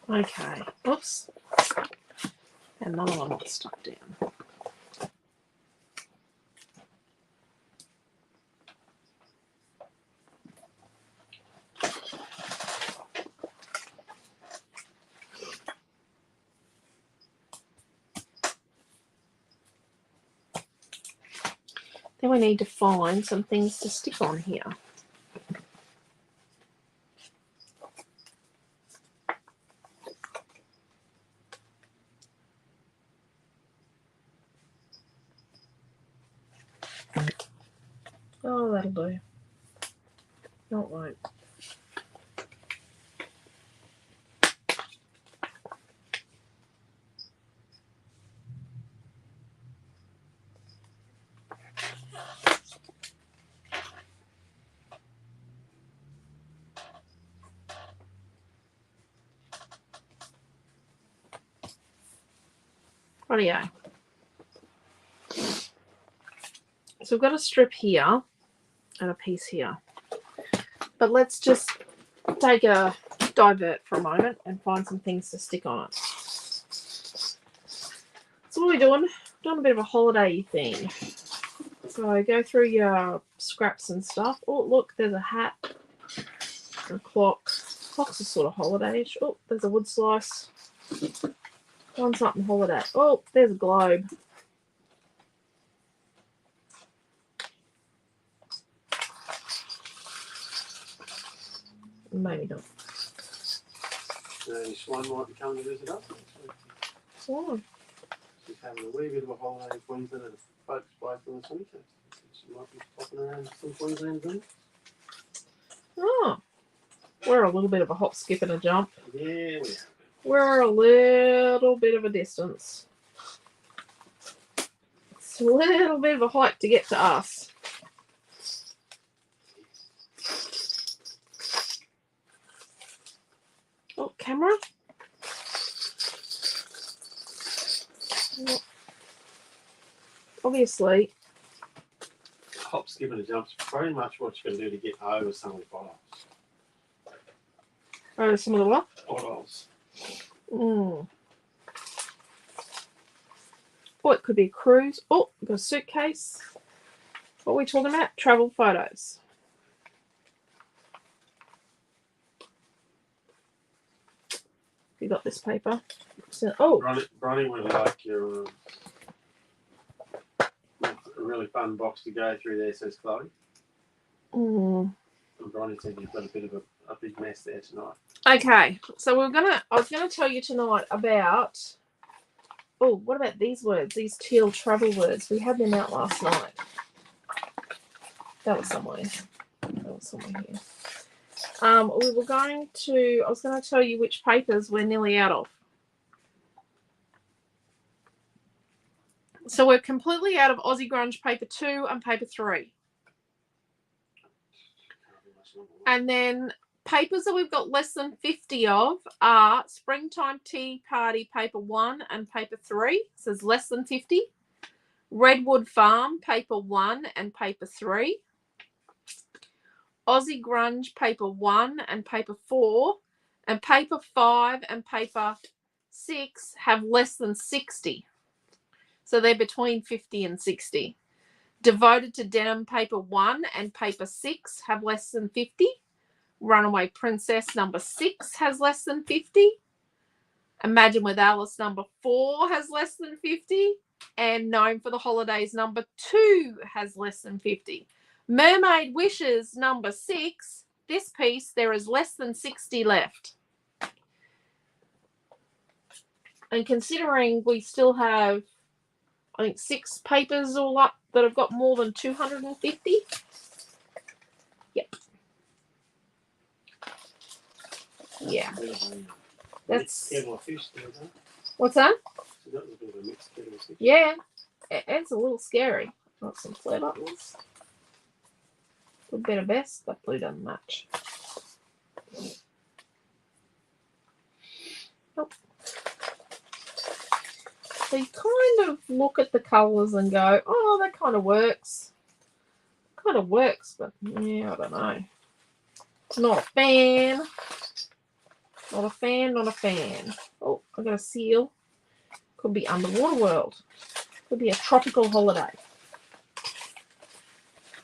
Okay, oops. And another one got stuck down. Then we need to find some things to stick on here. Oh, that'll do. No, it won't. Rightio. So we've got a strip here and a piece here. But let's just take a divert for a moment and find some things to stick on it. So what are we doing? Doing a bit of a holiday thing. So go through your scraps and stuff. Oh, look, there's a hat, a clock. Clock's are sort of holiday-ish. Oh, there's a wood slice. Find something holiday. Oh, there's a globe. Maybe not. Swan might be coming to visit us next week. Oh, She's having a wee bit of a holiday in Queensland at a folks away from the sunny coast. She might be popping around some Queensland thing. Oh, we're a little bit of a hop, skip, and a jump. Yeah, we are. We're a little bit of a distance. It's a little bit of a hike to get to us. Oh, camera. Obviously, Hop, skip, and a jump's pretty much what you can do to get over some of the potholes. some of the what? Potholes. Oh, it could be a cruise. Oh, we've got a suitcase. What are we talking about? Travel photos. You got this paper. So, oh, Bronny would like your a really fun box to go through there, says Chloe. mm. And Bronny said you've got a bit of a big mess there tonight. Okay. So I was gonna tell you tonight about. Oh, what about these words? These teal travel words. We had them out last night. That was somewhere. That was somewhere here. We were going to. I was going to tell you which papers we're nearly out of. So we're completely out of Aussie Grunge paper 2 and paper 3. And then papers that we've got less than 50 of are Springtime Tea Party paper 1 and paper 3. So there's less than 50. Redwood Farm paper 1 and paper 3. Aussie Grunge paper 1 and paper 4. And paper 5 and paper 6 have less than 60. So they're between 50 and 60. Devoted to Denim paper 1 and paper 6 have less than 50. Runaway Princess number 6 has less than 50. Imagine with Alice number 4 has less than 50. And Gnome for the Holidays number 2 has less than 50. Mermaid Wishes number 6, this piece, there is less than 60 left. And considering we still have, I think, 6 papers all up that have got more than 250. Yep. Yeah. That's. Kettle of fish there, though. What's that? So that was a bit of a mixed kettle of fish. Yeah. It's a little scary. Got some flare buttons. Good bit of best, but blue doesn't match. Oh. So you kind of look at the colours and go, oh, that kind of works. Kind of works, but yeah, I don't know. Not a fan. Not a fan, not a fan. Oh, I got a seal. Could be Underwater World. Could be a tropical holiday.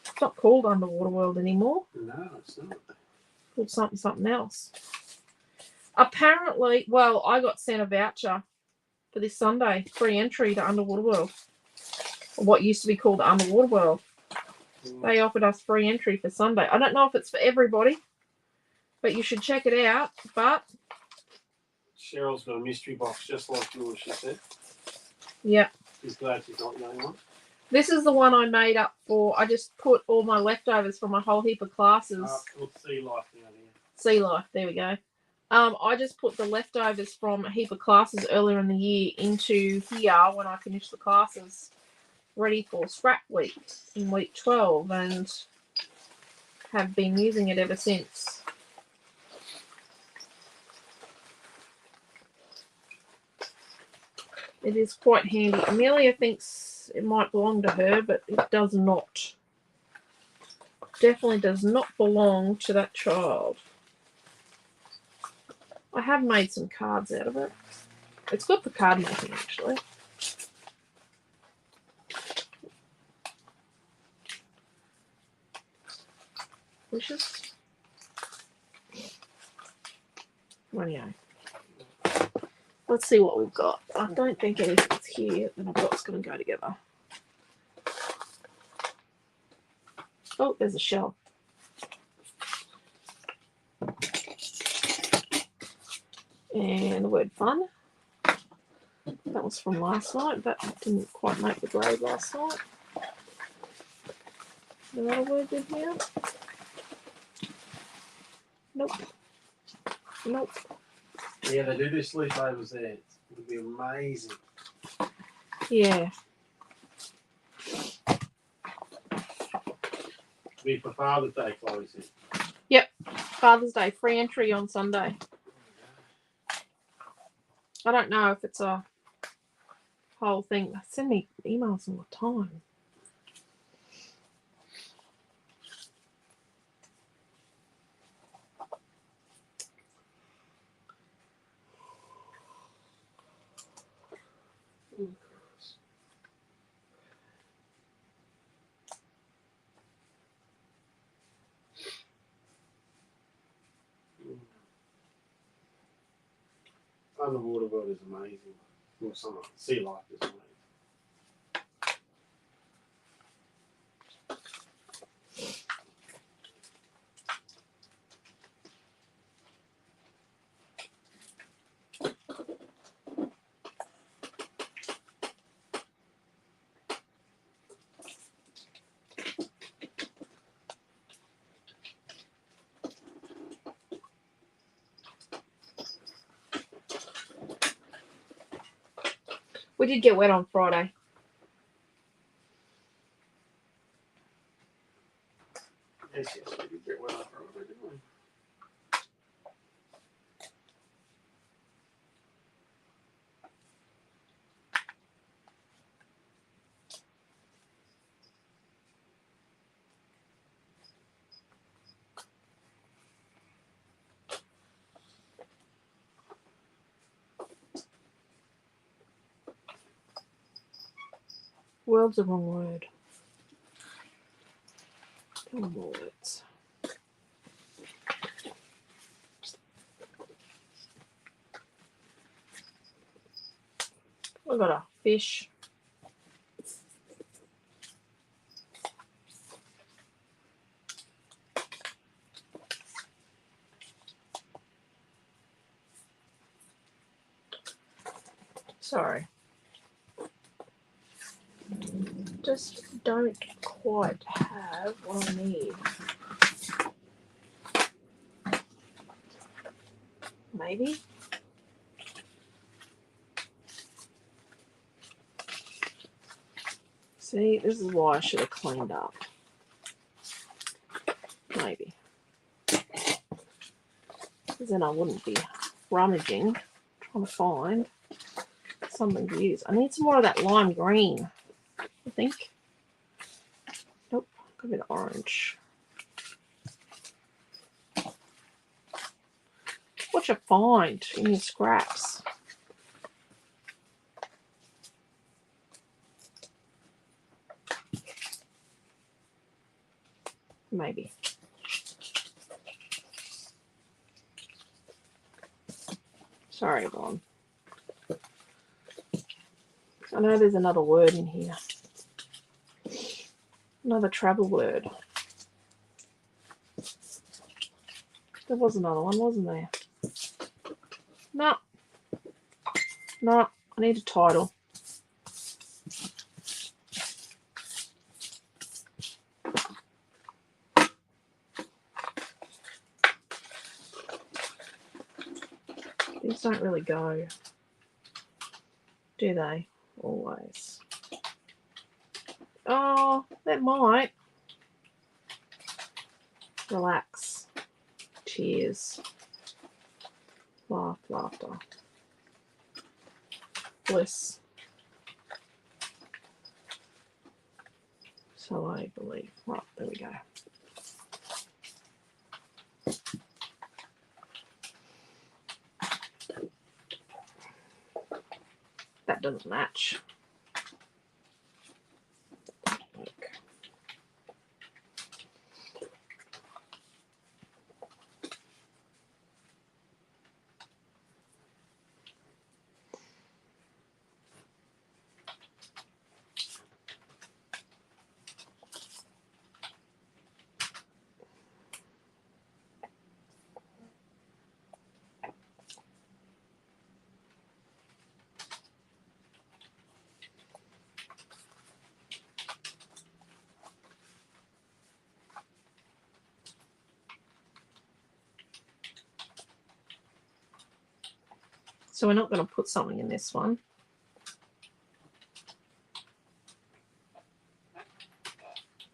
It's not called Underwater World anymore. No, it's not. It's called something else. Apparently, well, I got sent a voucher for this Sunday, free entry to Underwater World. Or what used to be called Underwater World. They offered us free entry for Sunday. I don't know if it's for everybody, but you should check it out. But Cheryl's got a mystery box just like yours, she said. yeah. She's glad she's not the only one. This is the one I made up for. I just put all my leftovers from a whole heap of classes. Called Sea Life down here. Sea Life, there we go. I just put the leftovers from a heap of classes earlier in the year into here when I finished the classes, ready for scrap week in week 12, and have been using it ever since. It is quite handy. Amelia thinks it might belong to her, but it does not. Definitely does not belong to that child. I have made some cards out of it. It's good for card making, actually. Wishes. Anyway. Let's see what we've got. I don't think anything's here that I've got's going to go together. Oh, there's a shell. And the word fun. That was from last night. That didn't quite make the grade last night. There are other words in here? Nope. Nope. Yeah, they do sleepovers there. It would be amazing. Yeah. Be for Father's Day, Chloe said. Father's Day, free entry on Sunday. I don't know if it's a whole thing. They send me emails all the time. Underwater world is amazing. Well, some of it. Sea life is amazing. We did get wet on Friday. Yes, we did get well after all, didn't we? World's the wrong word. Tell me more words. We got a fish. Sorry. Just don't quite have what I need. Maybe? See, this is why I should have cleaned up. Maybe. Because then I wouldn't be rummaging, trying to find something to use. I need some more of that lime green, I think. Nope, got a bit of orange. What you find in your scraps? Maybe. Sorry, everyone. I know there's another word in here. Another travel word. There was another one, wasn't there? No. No, I need a title. These don't really go, do they? Always. Oh, that might. Relax. Cheers. Laugh, laughter. Bliss. So I believe. Right, there we go. That doesn't match. Look. So we're not going to put something in this one.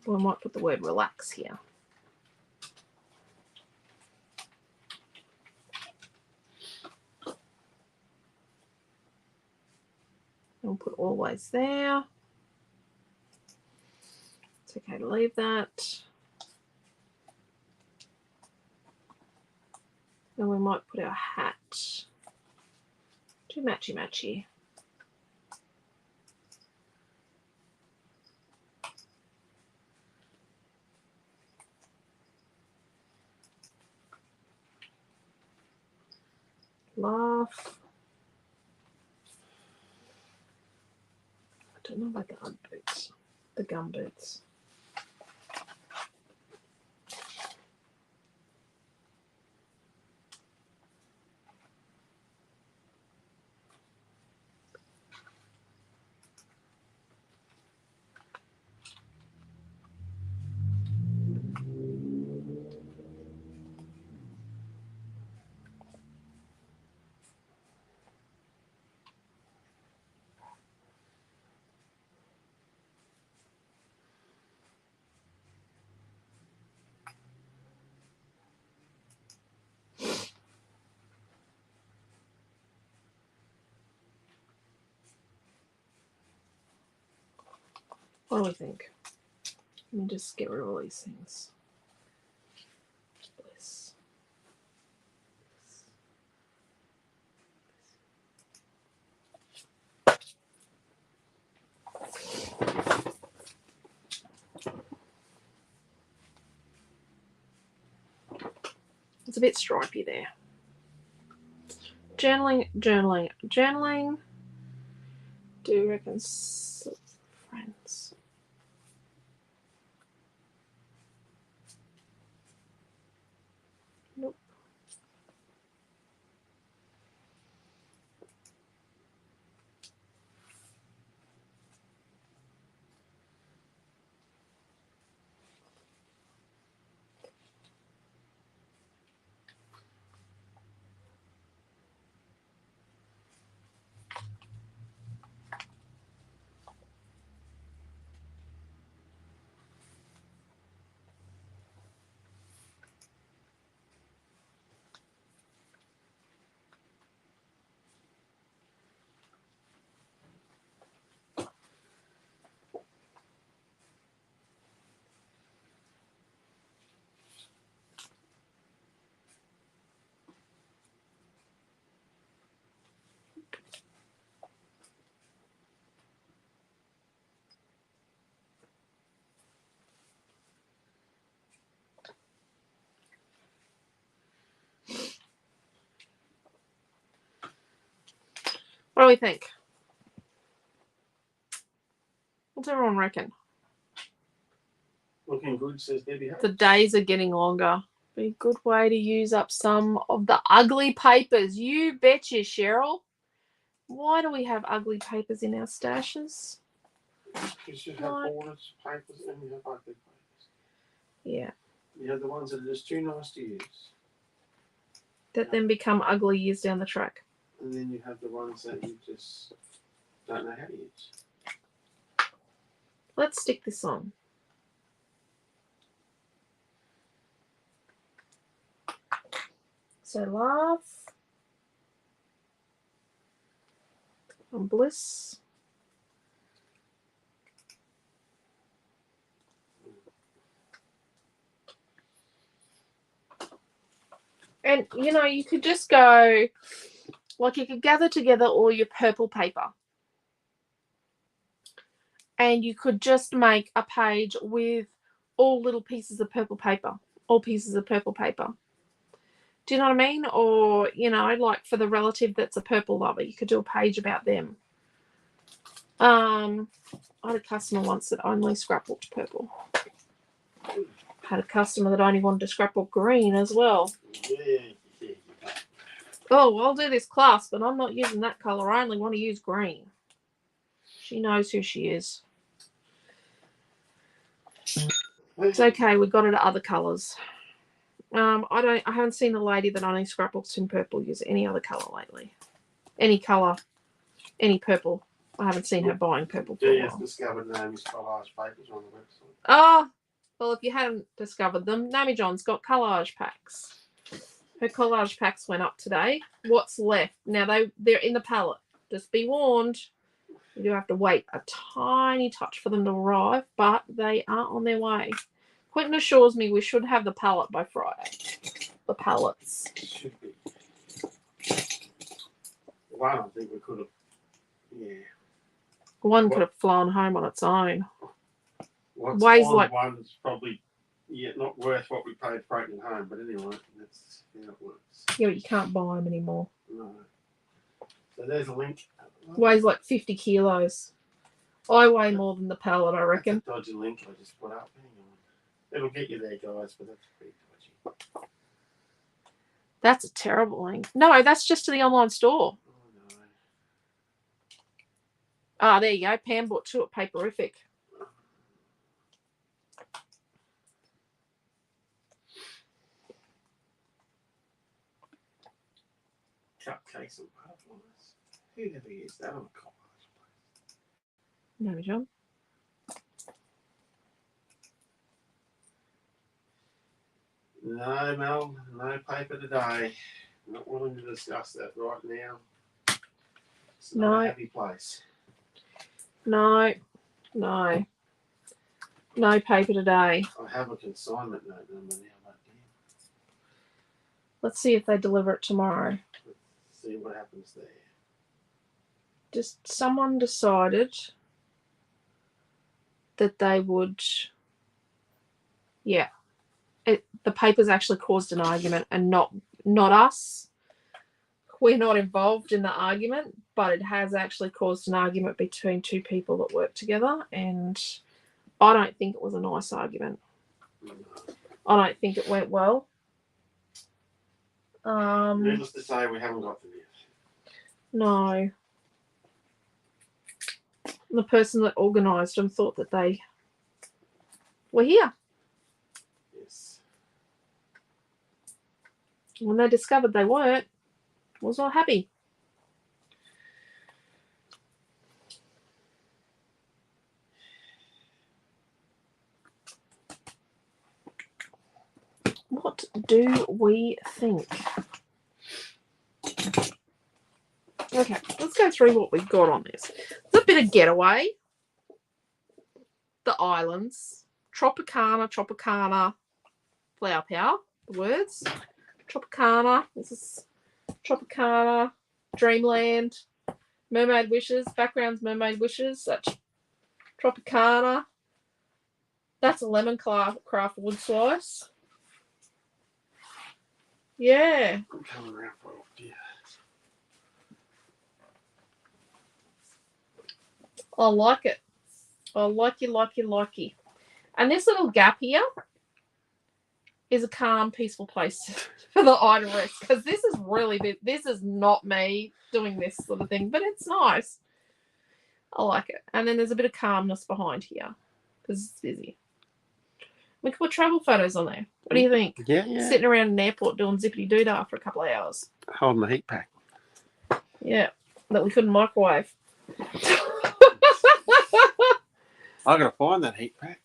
We might put the word relax here. We'll put always there. It's okay to leave that. And we might put our hat. Too matchy-matchy. Laugh. I don't know about the Ugg boots. The gum boots. What do we think? Let me just get rid of all these things. Bliss. It's a bit stripy there. Journaling, journaling, journaling. Do you reckon friends? Nope. What do we think? What's everyone reckon? Looking good, says Debbie. The days are getting longer. Be a good way to use up some of the ugly papers. You betcha, Cheryl. Why do we have ugly papers in our stashes? Because you have borders, papers, and you have ugly papers. Yeah. You have the ones that are just too nice to use. That then become ugly years down the track. And then you have the ones that you just don't know how to use. Let's stick this on. So laugh. And bliss. And, you know, you could just go, like you could gather together all your purple paper. And you could just make a page with all little pieces of purple paper. All pieces of purple paper. Do you know what I mean? Or, you know, like for the relative that's a purple lover, you could do a page about them. I had a customer once that only scrapbooked purple. Had a customer that only wanted to scrapbook green as well. Oh, I'll do this class, but I'm not using that colour. I only want to use green. She knows who she is. It's okay. We got it at other colours. I haven't seen a lady that only scrapbooks in purple use any other colour lately. Any colour, any purple. I haven't seen her buying purple for a Dee has while. discovered Naomi's collage papers on the website. Oh, well, if you hadn't discovered them, Naomi John's got collage packs. Her collage packs went up today. What's left? Now, they're in the pallet. Just be warned. You do have to wait a tiny touch for them to arrive, but they are on their way. Quentin assures me we should have the pallet by Friday. The pallets. Should be. One, I think we could have. Yeah. One could have flown home on its own. What's Weighs on like- one's probably not worth what we paid freight and home, but anyway, that's how it works. Yeah, but you can't buy them anymore. No. So there's a link. Weighs like 50 kilos. I weigh more than the pallet, I That's reckon. a dodgy link I just put up. Hang on. It'll get you there, guys, but that's pretty dodgy. That's a terrible link. No, that's just to the online store. Oh no. Ah, there you go. Pam bought two at Paperific. Cupcakes and butterflies. Who never used that on a collage? No, John. No, Mel, no paper today. Not willing to discuss that right now. It's not No. a happy place. No. No. No paper today. I have a consignment note number now, but Let's see if they deliver it tomorrow. let's see what happens there. Just someone decided that they would. Yeah. The papers actually caused an argument and not us. We're not involved in the argument, but it has actually caused an argument between two people that work together, and I don't think it was a nice argument. I don't think it went well. Needless to say, we haven't got them yet. No. The person that organised them thought that they were here. Yes. When they discovered they weren't, was not happy. What do we think? Okay, let's go through what we've got on this. There's a bit of Getaway, the islands, Tropicana, Flower Power, the words. Tropicana, this is Tropicana, Dreamland, Mermaid Wishes, backgrounds Mermaid Wishes, that's Tropicana. That's a lemon craft wood slice. Yeah. I'm coming around for it, dear. I like it. I like you. And this little gap here is a calm, peaceful place for the eye to rest. Because this is really big. This is not me doing this sort of thing, but it's nice. I like it. And then there's a bit of calmness behind here because it's busy. We could put travel photos on there. What do you think? Yeah. Sitting around an airport doing zippity doodah for a couple of hours. Holding the heat pack. Yeah, that we couldn't microwave. I gotta find that heat pack.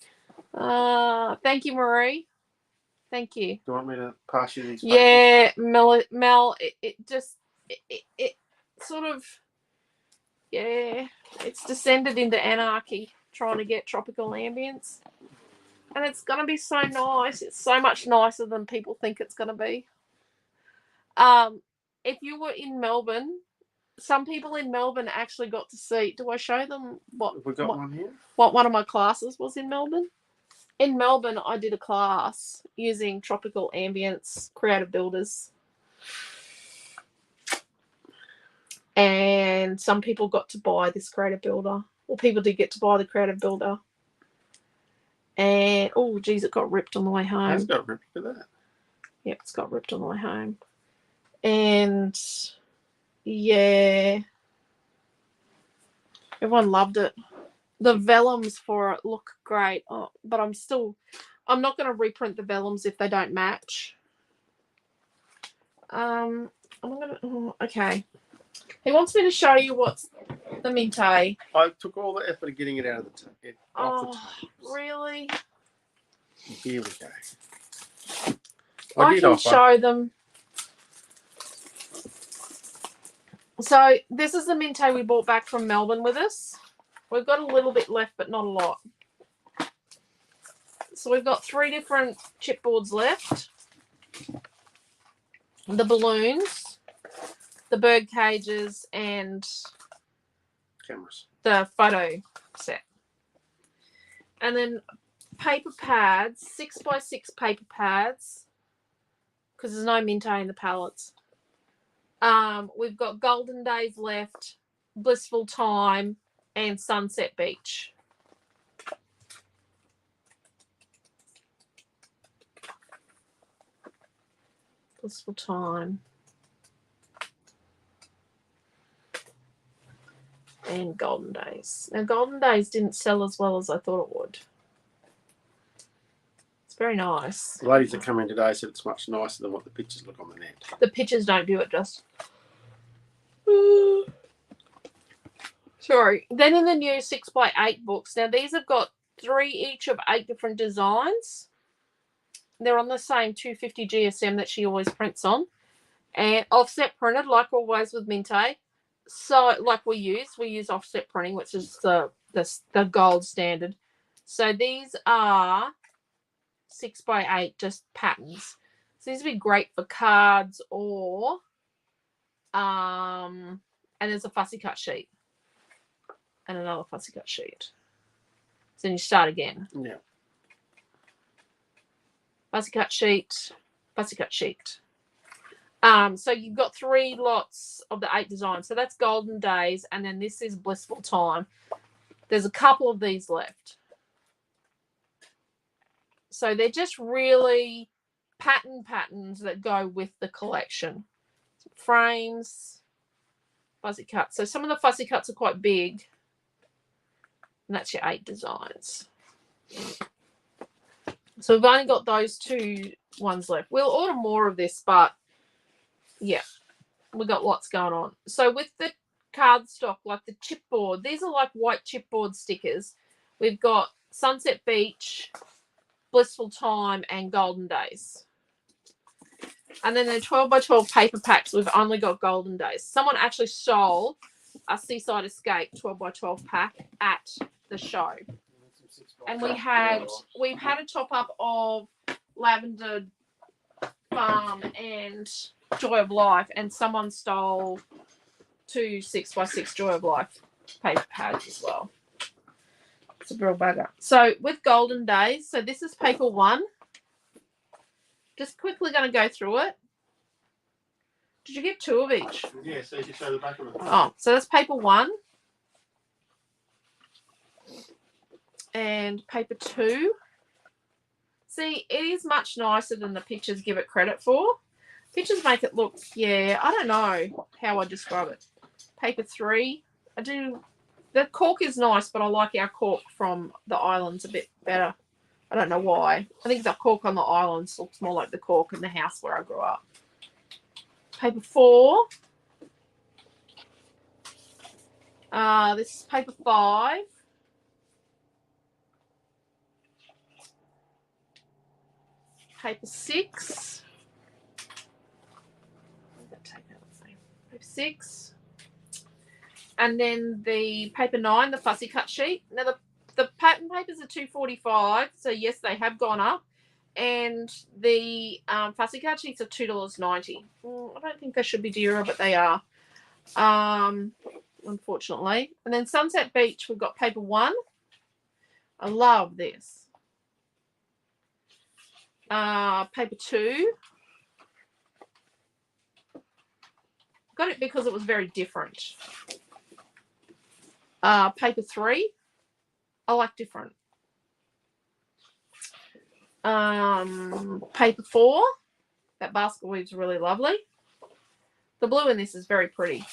Thank you, Marie. Thank you. Do you want me to pass you these? Yeah, Mel, it sort of, yeah, it's descended into anarchy trying to get tropical ambience. And it's going to be so nice. It's so much nicer than people think it's going to be. If you were in Melbourne, some people in Melbourne actually got to see. Do I show them Have we got one here? what one of my classes was in Melbourne? In Melbourne, I did a class using tropical ambience creative builders. And some people got to buy this creative builder. Well, people did get to buy the creative builder. And, oh, geez, it got ripped on the way home. It's got ripped for that. Yep, it's got ripped on the way home. And, yeah, everyone loved it. The vellums for it look great, but I'm not going to reprint the vellums if they don't match. Okay. He wants me to show you what's the Minte. I took all the effort of getting it out of the off the Oh, tables. really? Here we go. I did can offer. show them. So this is the Minte we brought back from Melbourne with us. We've got a little bit left, but not a lot. So we've got 3 different chipboards left. The balloons, the bird cages, and Cameras. the photo set. And then paper pads, 6x6 paper pads, because there's no Minte in the pallets. We've got Golden Days left, Blissful Time, and Sunset Beach. Blissful Time. And Golden Days. Now, Golden Days didn't sell as well as I thought it would. It's very nice. The ladies that come in today said it's much nicer than what the pictures look on the net. The pictures don't do it just. Sorry. Then in the new 6x8 books, now these have got 3 each of 8 different designs. They're on the same 250 GSM that she always prints on. And offset printed, like always with Minte. So, like we use offset printing, which is the gold standard. So these are 6x8, just patterns. So these would be great for cards or, and there's a fussy cut sheet. And another fussy cut sheet. So then you start again. Yeah. Fussy cut sheet, fussy cut sheet. So you've got 3 lots of the 8 designs. So that's Golden Days, and then this is Blissful Time. There's a couple of these left. So they're just really patterns that go with the collection. Frames, fuzzy cuts. So some of the fuzzy cuts are quite big. And that's your 8 designs. So we've only got those 2 ones left. We'll order more of this, but yeah, we've got lots going on. So with the cardstock, like the chipboard, these are like white chipboard stickers. We've got Sunset Beach, Blissful Time, and Golden Days. And then the 12x12 paper packs, we've only got Golden Days. Someone actually stole a Seaside Escape 12x12 pack at the show. And we've had a top up of Lavender Farm and Joy of Life, and someone stole 2 6x6 Joy of Life paper pads as well. It's a real bugger. So with Golden Days, so this is paper 1. Just quickly going to go through it. Did you get 2 of each? Yeah, so you can show the back of it. Oh, so that's paper 1. And paper 2. See, it is much nicer than the pictures give it credit for. Pictures make it look, yeah, I don't know how I describe it. Paper 3. The cork is nice, but I like our cork from the islands a bit better. I don't know why. I think the cork on the islands looks more like the cork in the house where I grew up. Paper 4. This is paper 5. Paper 6. Paper 6. And then the paper 9, the fussy cut sheet. Now the pattern papers are $2.45, so yes, they have gone up. And the fussy cut sheets are $2.90. I don't think they should be dearer, but they are, unfortunately. And then Sunset Beach, we've got paper 1. I love this. Paper 2. Got it because it was very different. Paper 3. I like different. Paper 4. That basket weave's really lovely. The blue in this is very pretty.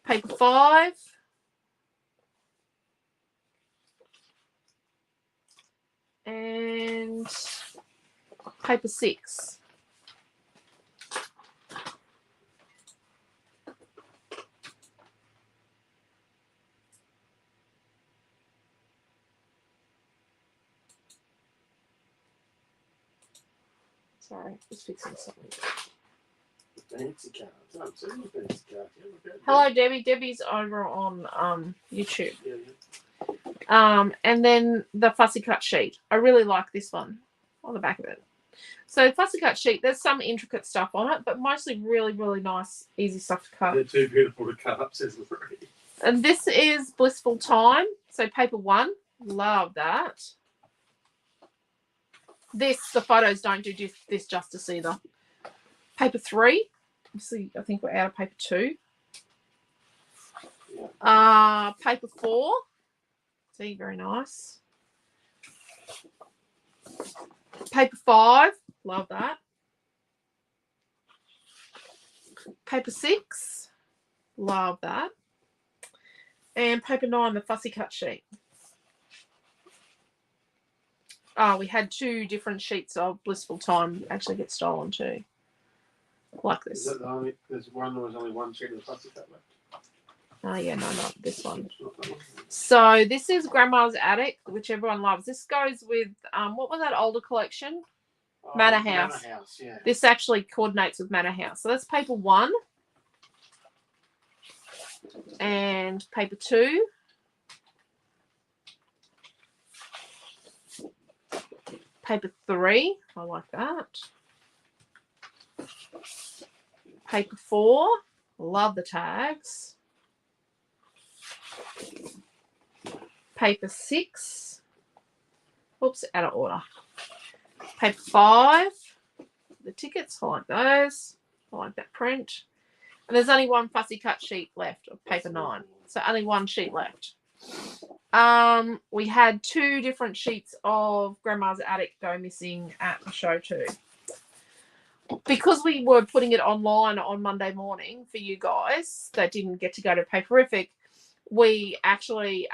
Paper 5. And paper 6. Sorry, just fixing something. Fancy cards. I haven't seen the fancy cards yet. Look at Hello, Debbie. Debbie's over on YouTube. that. Yeah. And then the fussy cut sheet. I really like this one on the back of it. So fussy cut sheet, there's some intricate stuff on it, but mostly really, really nice, easy stuff to cut. They're too beautiful to cut up, says Lorraine. And this is Blissful Time. So paper 1. Love that. The photos don't do this justice either. Paper 3. Obviously, I think we're out of paper 2. Paper 4. See, very nice. Paper 5. Love that. Paper 6. Love that. And paper 9, the fussy cut sheet. We had 2 different sheets of Blissful Time actually get stolen too. Like this. Is that the only, there's one, there was only one sheet of the fussy cut left? Oh, yeah, no, not this one. It's not that one. So this is Grandma's Attic, which everyone loves. This goes with, what was that older collection? Oh, Manor House. Manor House, yeah. This actually coordinates with Manor House. So that's paper 1. And paper 2. Paper 3. I like that. Paper 4. Love the tags. Paper 6. Oops, out of order. Paper 5. The tickets, I like those. I like that print. And there's only one fussy cut sheet left of paper 9. So only one sheet left. We had 2 different sheets of Grandma's Attic go missing at the show too. Because we were putting it online on Monday morning for you guys that didn't get to go to Paperific, we actually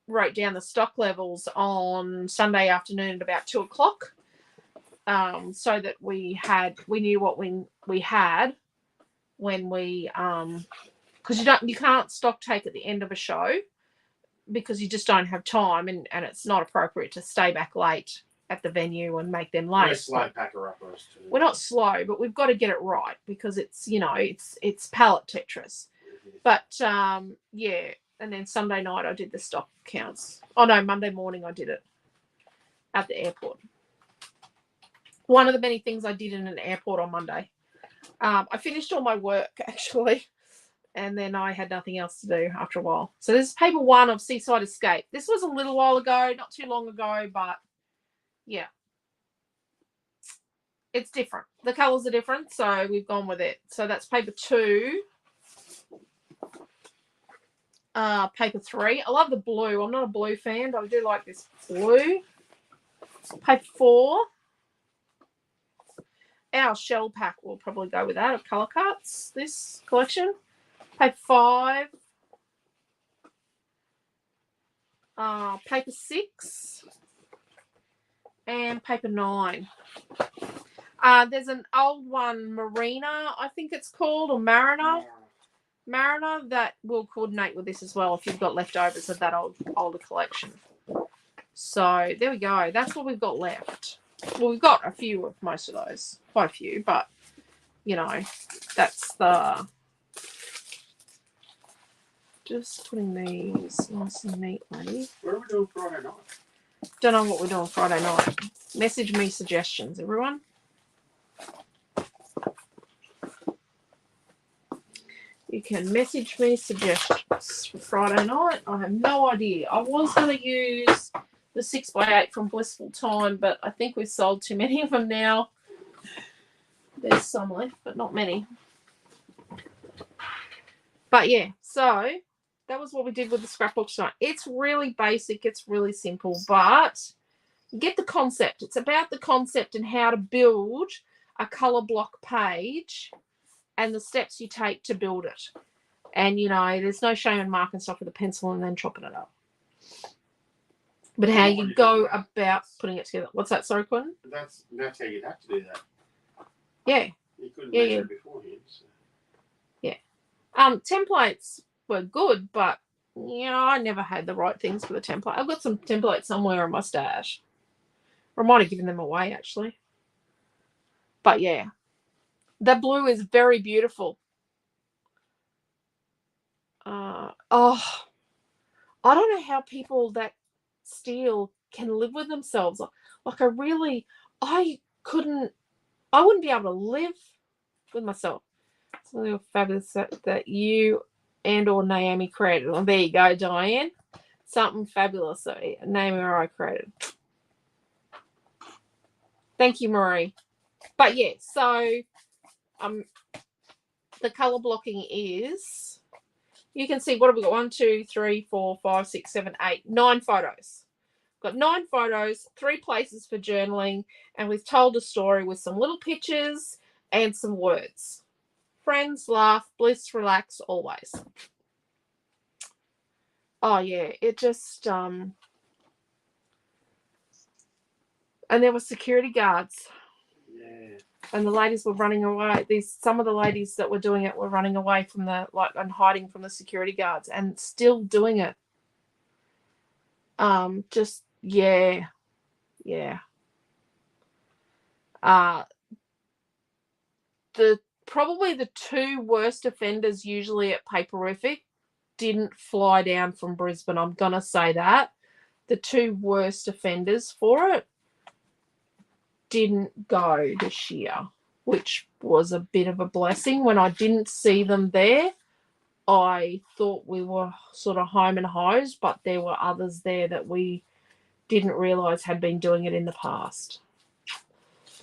wrote down the stock levels on Sunday afternoon at about 2 o'clock, so that we knew what we had when we because you can't stock take at the end of a show because you just don't have time, and it's not appropriate to stay back late at the venue and make them late. We're slow packer uppers too. We're not slow, but we've got to get it right because it's it's pallet Tetris. But yeah, and then Sunday night I did the stock counts. Oh no, Monday morning I did it at the airport. One of the many things I did in an airport on Monday. I finished all my work actually, and then I had nothing else to do after a while. So this is paper 1 of Seaside Escape. This was a little while ago, not too long ago, but yeah, it's different. The colours are different, so we've gone with it. So that's paper 2. Paper 3. I love the blue. I'm not a blue fan, but I do like this blue. Paper 4. Our shell pack will probably go with that of colour cuts, this collection. Paper 5. Paper 6. And paper 9. There's an old one, Marina, I think it's called, or Mariner, that will coordinate with this as well if you've got leftovers of that older collection. So there we go. That's what we've got left. Well, we've got a few of most of those, quite a few, but that's the. Just putting these nice and neatly. What are we doing Friday night? Don't know what we're doing Friday night. Message me suggestions, everyone. You can message me suggestions for Friday night. I have no idea. I was going to use the 6x8 from Blissful Time, but I think we've sold too many of them now. There's some left, but not many. But yeah, so that was what we did with the scrapbook tonight. It's really basic. It's really simple, but you get the concept. It's about the concept and how to build a colour block page and the steps you take to build it. And, there's no shame in marking stuff with a pencil and then chopping it up. But how you go about putting it together. What's that, sorry, Quentin? That's how you'd have to do that. Yeah. You couldn't measure it beforehand. So. Yeah. Templates were good, but, I never had the right things for the template. I've got some templates somewhere in my stash. Or I might have given them away, actually. But yeah, the blue is very beautiful. Oh, I don't know how people that steal can live with themselves. Like I couldn't, I wouldn't be able to live with myself. Something fabulous that you and or Naomi created. Well, there you go, Diane. Something fabulous that Naomi or I created. Thank you, Marie. But yeah, so the color blocking is, you can see, what have we got? 1, 2, 3, 4, 5, 6, 7, 8, 9 photos. Got 9 photos, 3 places for journaling, and we've told a story with some little pictures and some words. Friends, laugh, bliss, relax, always. Oh yeah, it just and there were security guards. Yeah. And the ladies were running away. Some of the ladies that were doing it were running away from and hiding from the security guards and still doing it. Just yeah. Probably the 2 worst offenders usually at Paperific didn't fly down from Brisbane. I'm gonna say that. The 2 worst offenders for it didn't go this year, which was a bit of a blessing. When I didn't see them there, I thought we were sort of home and hosed, but there were others there that we didn't realise had been doing it in the past.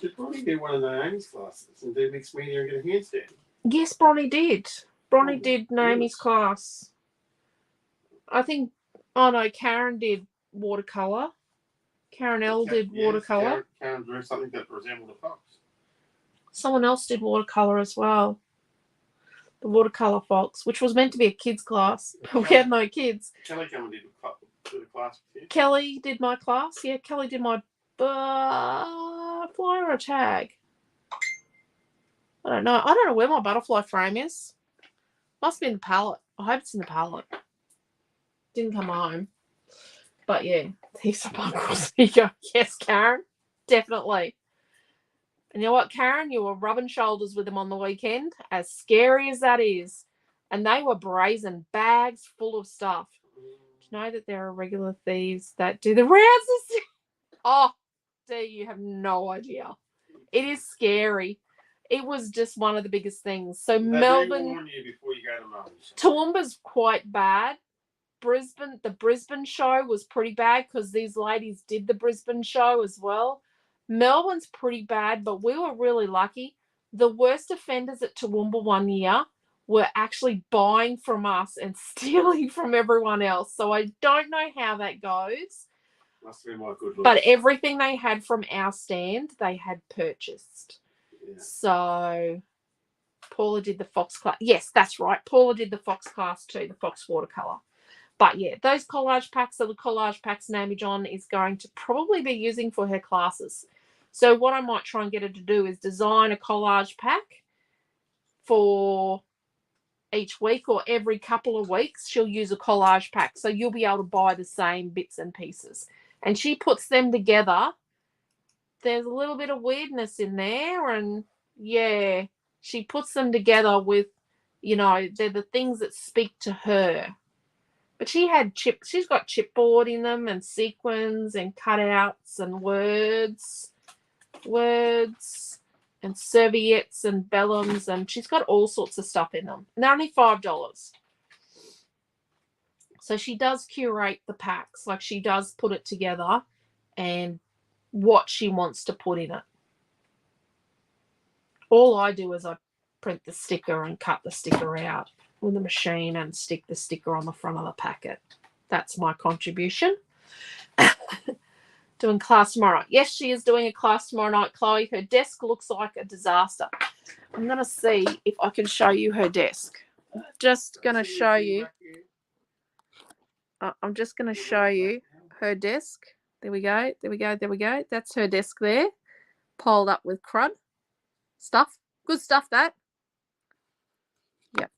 Did Bronnie do one of Naomi's classes and do mixed media and get a handstand? Yes, Bronnie did. Bronnie did Naomi's class. I think, oh no, Karen did watercolour. Karen L did watercolour. Karen drew something that resembled a fox. Someone else did watercolour as well. The watercolour fox, which was meant to be a kids' class, but we had no kids. Kelly came and did the class with you. Kelly did my class. Yeah, Kelly did my butterfly or a tag. I don't know. I don't know where my butterfly frame is. Must be in the palette. I hope it's in the palette. Didn't come home. But yeah, here's some buckles. Here you go. Yes, Karen. Definitely. And you know what, Karen? You were rubbing shoulders with them on the weekend. As scary as that is. And they were brazen bags full of stuff. Do you know that there are regular thieves that do the rounds? Oh, dear, you have no idea. It is scary. It was just one of the biggest things. So Melbourne, warn you before you go to Melbourne. Toowoomba's quite bad. The Brisbane show was pretty bad because these ladies did the Brisbane show as well. Melbourne's pretty bad, but we were really lucky. The worst offenders at Toowoomba one year were actually buying from us and stealing from everyone else. So I don't know how that goes. Must have been my good looks. But everything they had from our stand, they had purchased. Yeah. So Paula did the Fox class. Yes, that's right. Paula did the Fox class too, the Fox watercolour. But yeah, those collage packs are the collage packs Naomi John is going to probably be using for her classes. So what I might try and get her to do is design a collage pack for each week, or every couple of weeks she'll use a collage pack. So you'll be able to buy the same bits and pieces. And she puts them together. There's a little bit of weirdness in there. And yeah, she puts them together with, you know, they're the things that speak to her. But she's got chipboard in them and sequins and cutouts and words and serviettes and vellums, and she's got all sorts of stuff in them. And they're only $5. So she does curate the packs, like she does put it together and what she wants to put in it. All I do is I print the sticker and cut the sticker out with the machine and stick the sticker on the front of the packet. That's my contribution. Doing class tomorrow night. Yes, she is doing a class tomorrow night, Chloe. Her desk looks like a disaster. I'm going to see if I can show you her desk. Just going to show you. I'm just going to show you her desk. There we go. There we go. There we go. That's her desk there. Piled up with crud. Stuff. Good stuff, that. Yep.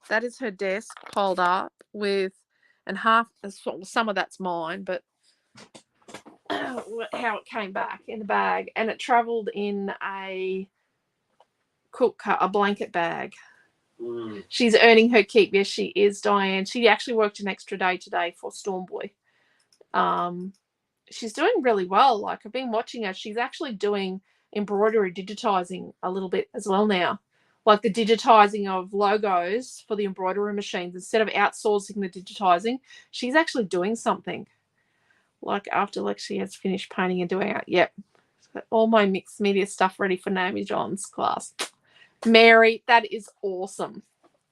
That is her desk piled up with, and some of that's mine, but how it came back in the bag, and it travelled in a a blanket bag. She's earning her keep. Yes, she is, Diane. She actually worked an extra day today for Stormboy. She's doing really well. Like, I've been watching her. She's actually doing embroidery, digitizing a little bit as well now. Like the digitizing of logos for the embroidery machines. Instead of outsourcing the digitizing, she's actually doing something. Like after she has finished painting and doing it. Yep. Got all my mixed media stuff ready for Naomi John's class. Mary, that is awesome.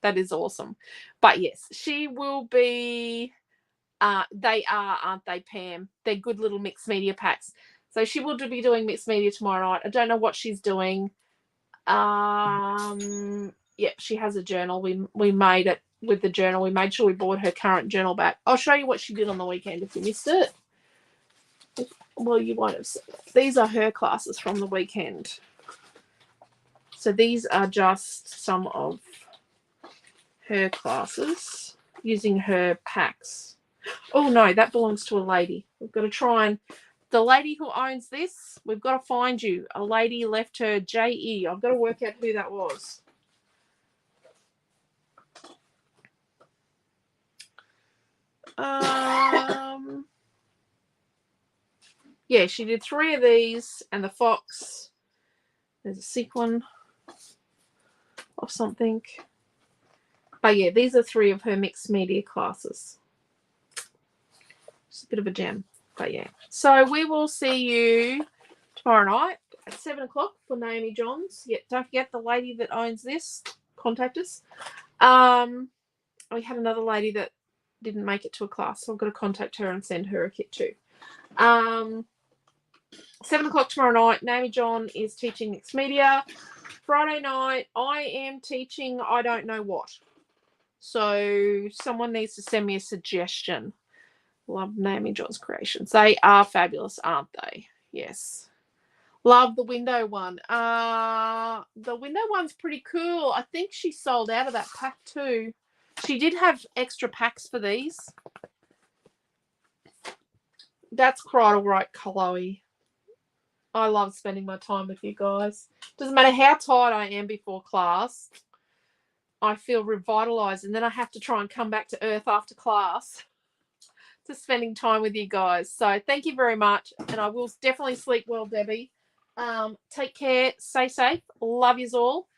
That is awesome. But yes, she will be, they are, aren't they, Pam? They're good little mixed media packs. So she will be doing mixed media tomorrow night. I don't know what she's doing. Yeah, she has a journal. We made it with the journal. We made sure we bought her current journal back. I'll show you what she did on the weekend if you missed it. Well, you won't have seen it. These are her classes from the weekend. So these are just some of her classes using her packs. Oh, no, that belongs to a lady. We've got to try and... The lady who owns this, we've got to find you. A lady left her JE. I've got to work out who that was. Yeah, she did 3 of these and the fox. There's a sequin of something. But yeah, these are 3 of her mixed media classes. It's a bit of a gem. But yeah. So we will see you tomorrow night at 7 o'clock for Naomi John's. Yeah, don't forget the lady that owns this. Contact us. We had another lady that didn't make it to a class, so I've got to contact her and send her a kit too. 7 o'clock tomorrow night, Naomi John is teaching mixed media. Friday night, I am teaching I don't know what. So someone needs to send me a suggestion. Love Naomi John's creations. They are fabulous, aren't they? Yes. Love the window one. The window one's pretty cool. I think she sold out of that pack too. She did have extra packs for these. That's quite all right, Chloe. I love spending my time with you guys. Doesn't matter how tired I am before class, I feel revitalized, and then I have to try and come back to earth after class to spending time with you guys. So thank you very much, and I will definitely sleep well, Debbie. Take care, stay safe, love yous all.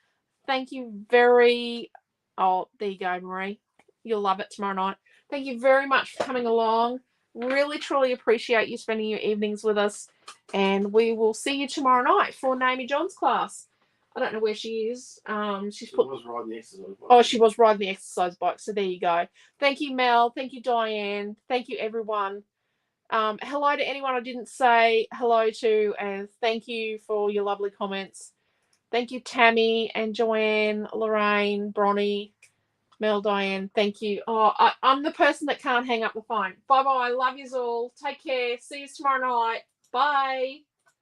Thank you very... Oh, there you go, Marie. You'll love it tomorrow night. Thank you very much for coming along. Really, truly appreciate you spending your evenings with us. And we will see you tomorrow night for Naomi John's class. I don't know where she is. She was riding the exercise bike. Oh, she was riding the exercise bike. So there you go. Thank you, Mel. Thank you, Diane. Thank you, everyone. Hello to anyone I didn't say hello to. And thank you for your lovely comments. Thank you, Tammy and Joanne, Lorraine, Bronnie, Mel, Diane. Thank you. Oh, I'm the person that can't hang up the phone. Bye-bye. Love yous all. Take care. See you tomorrow night. Bye.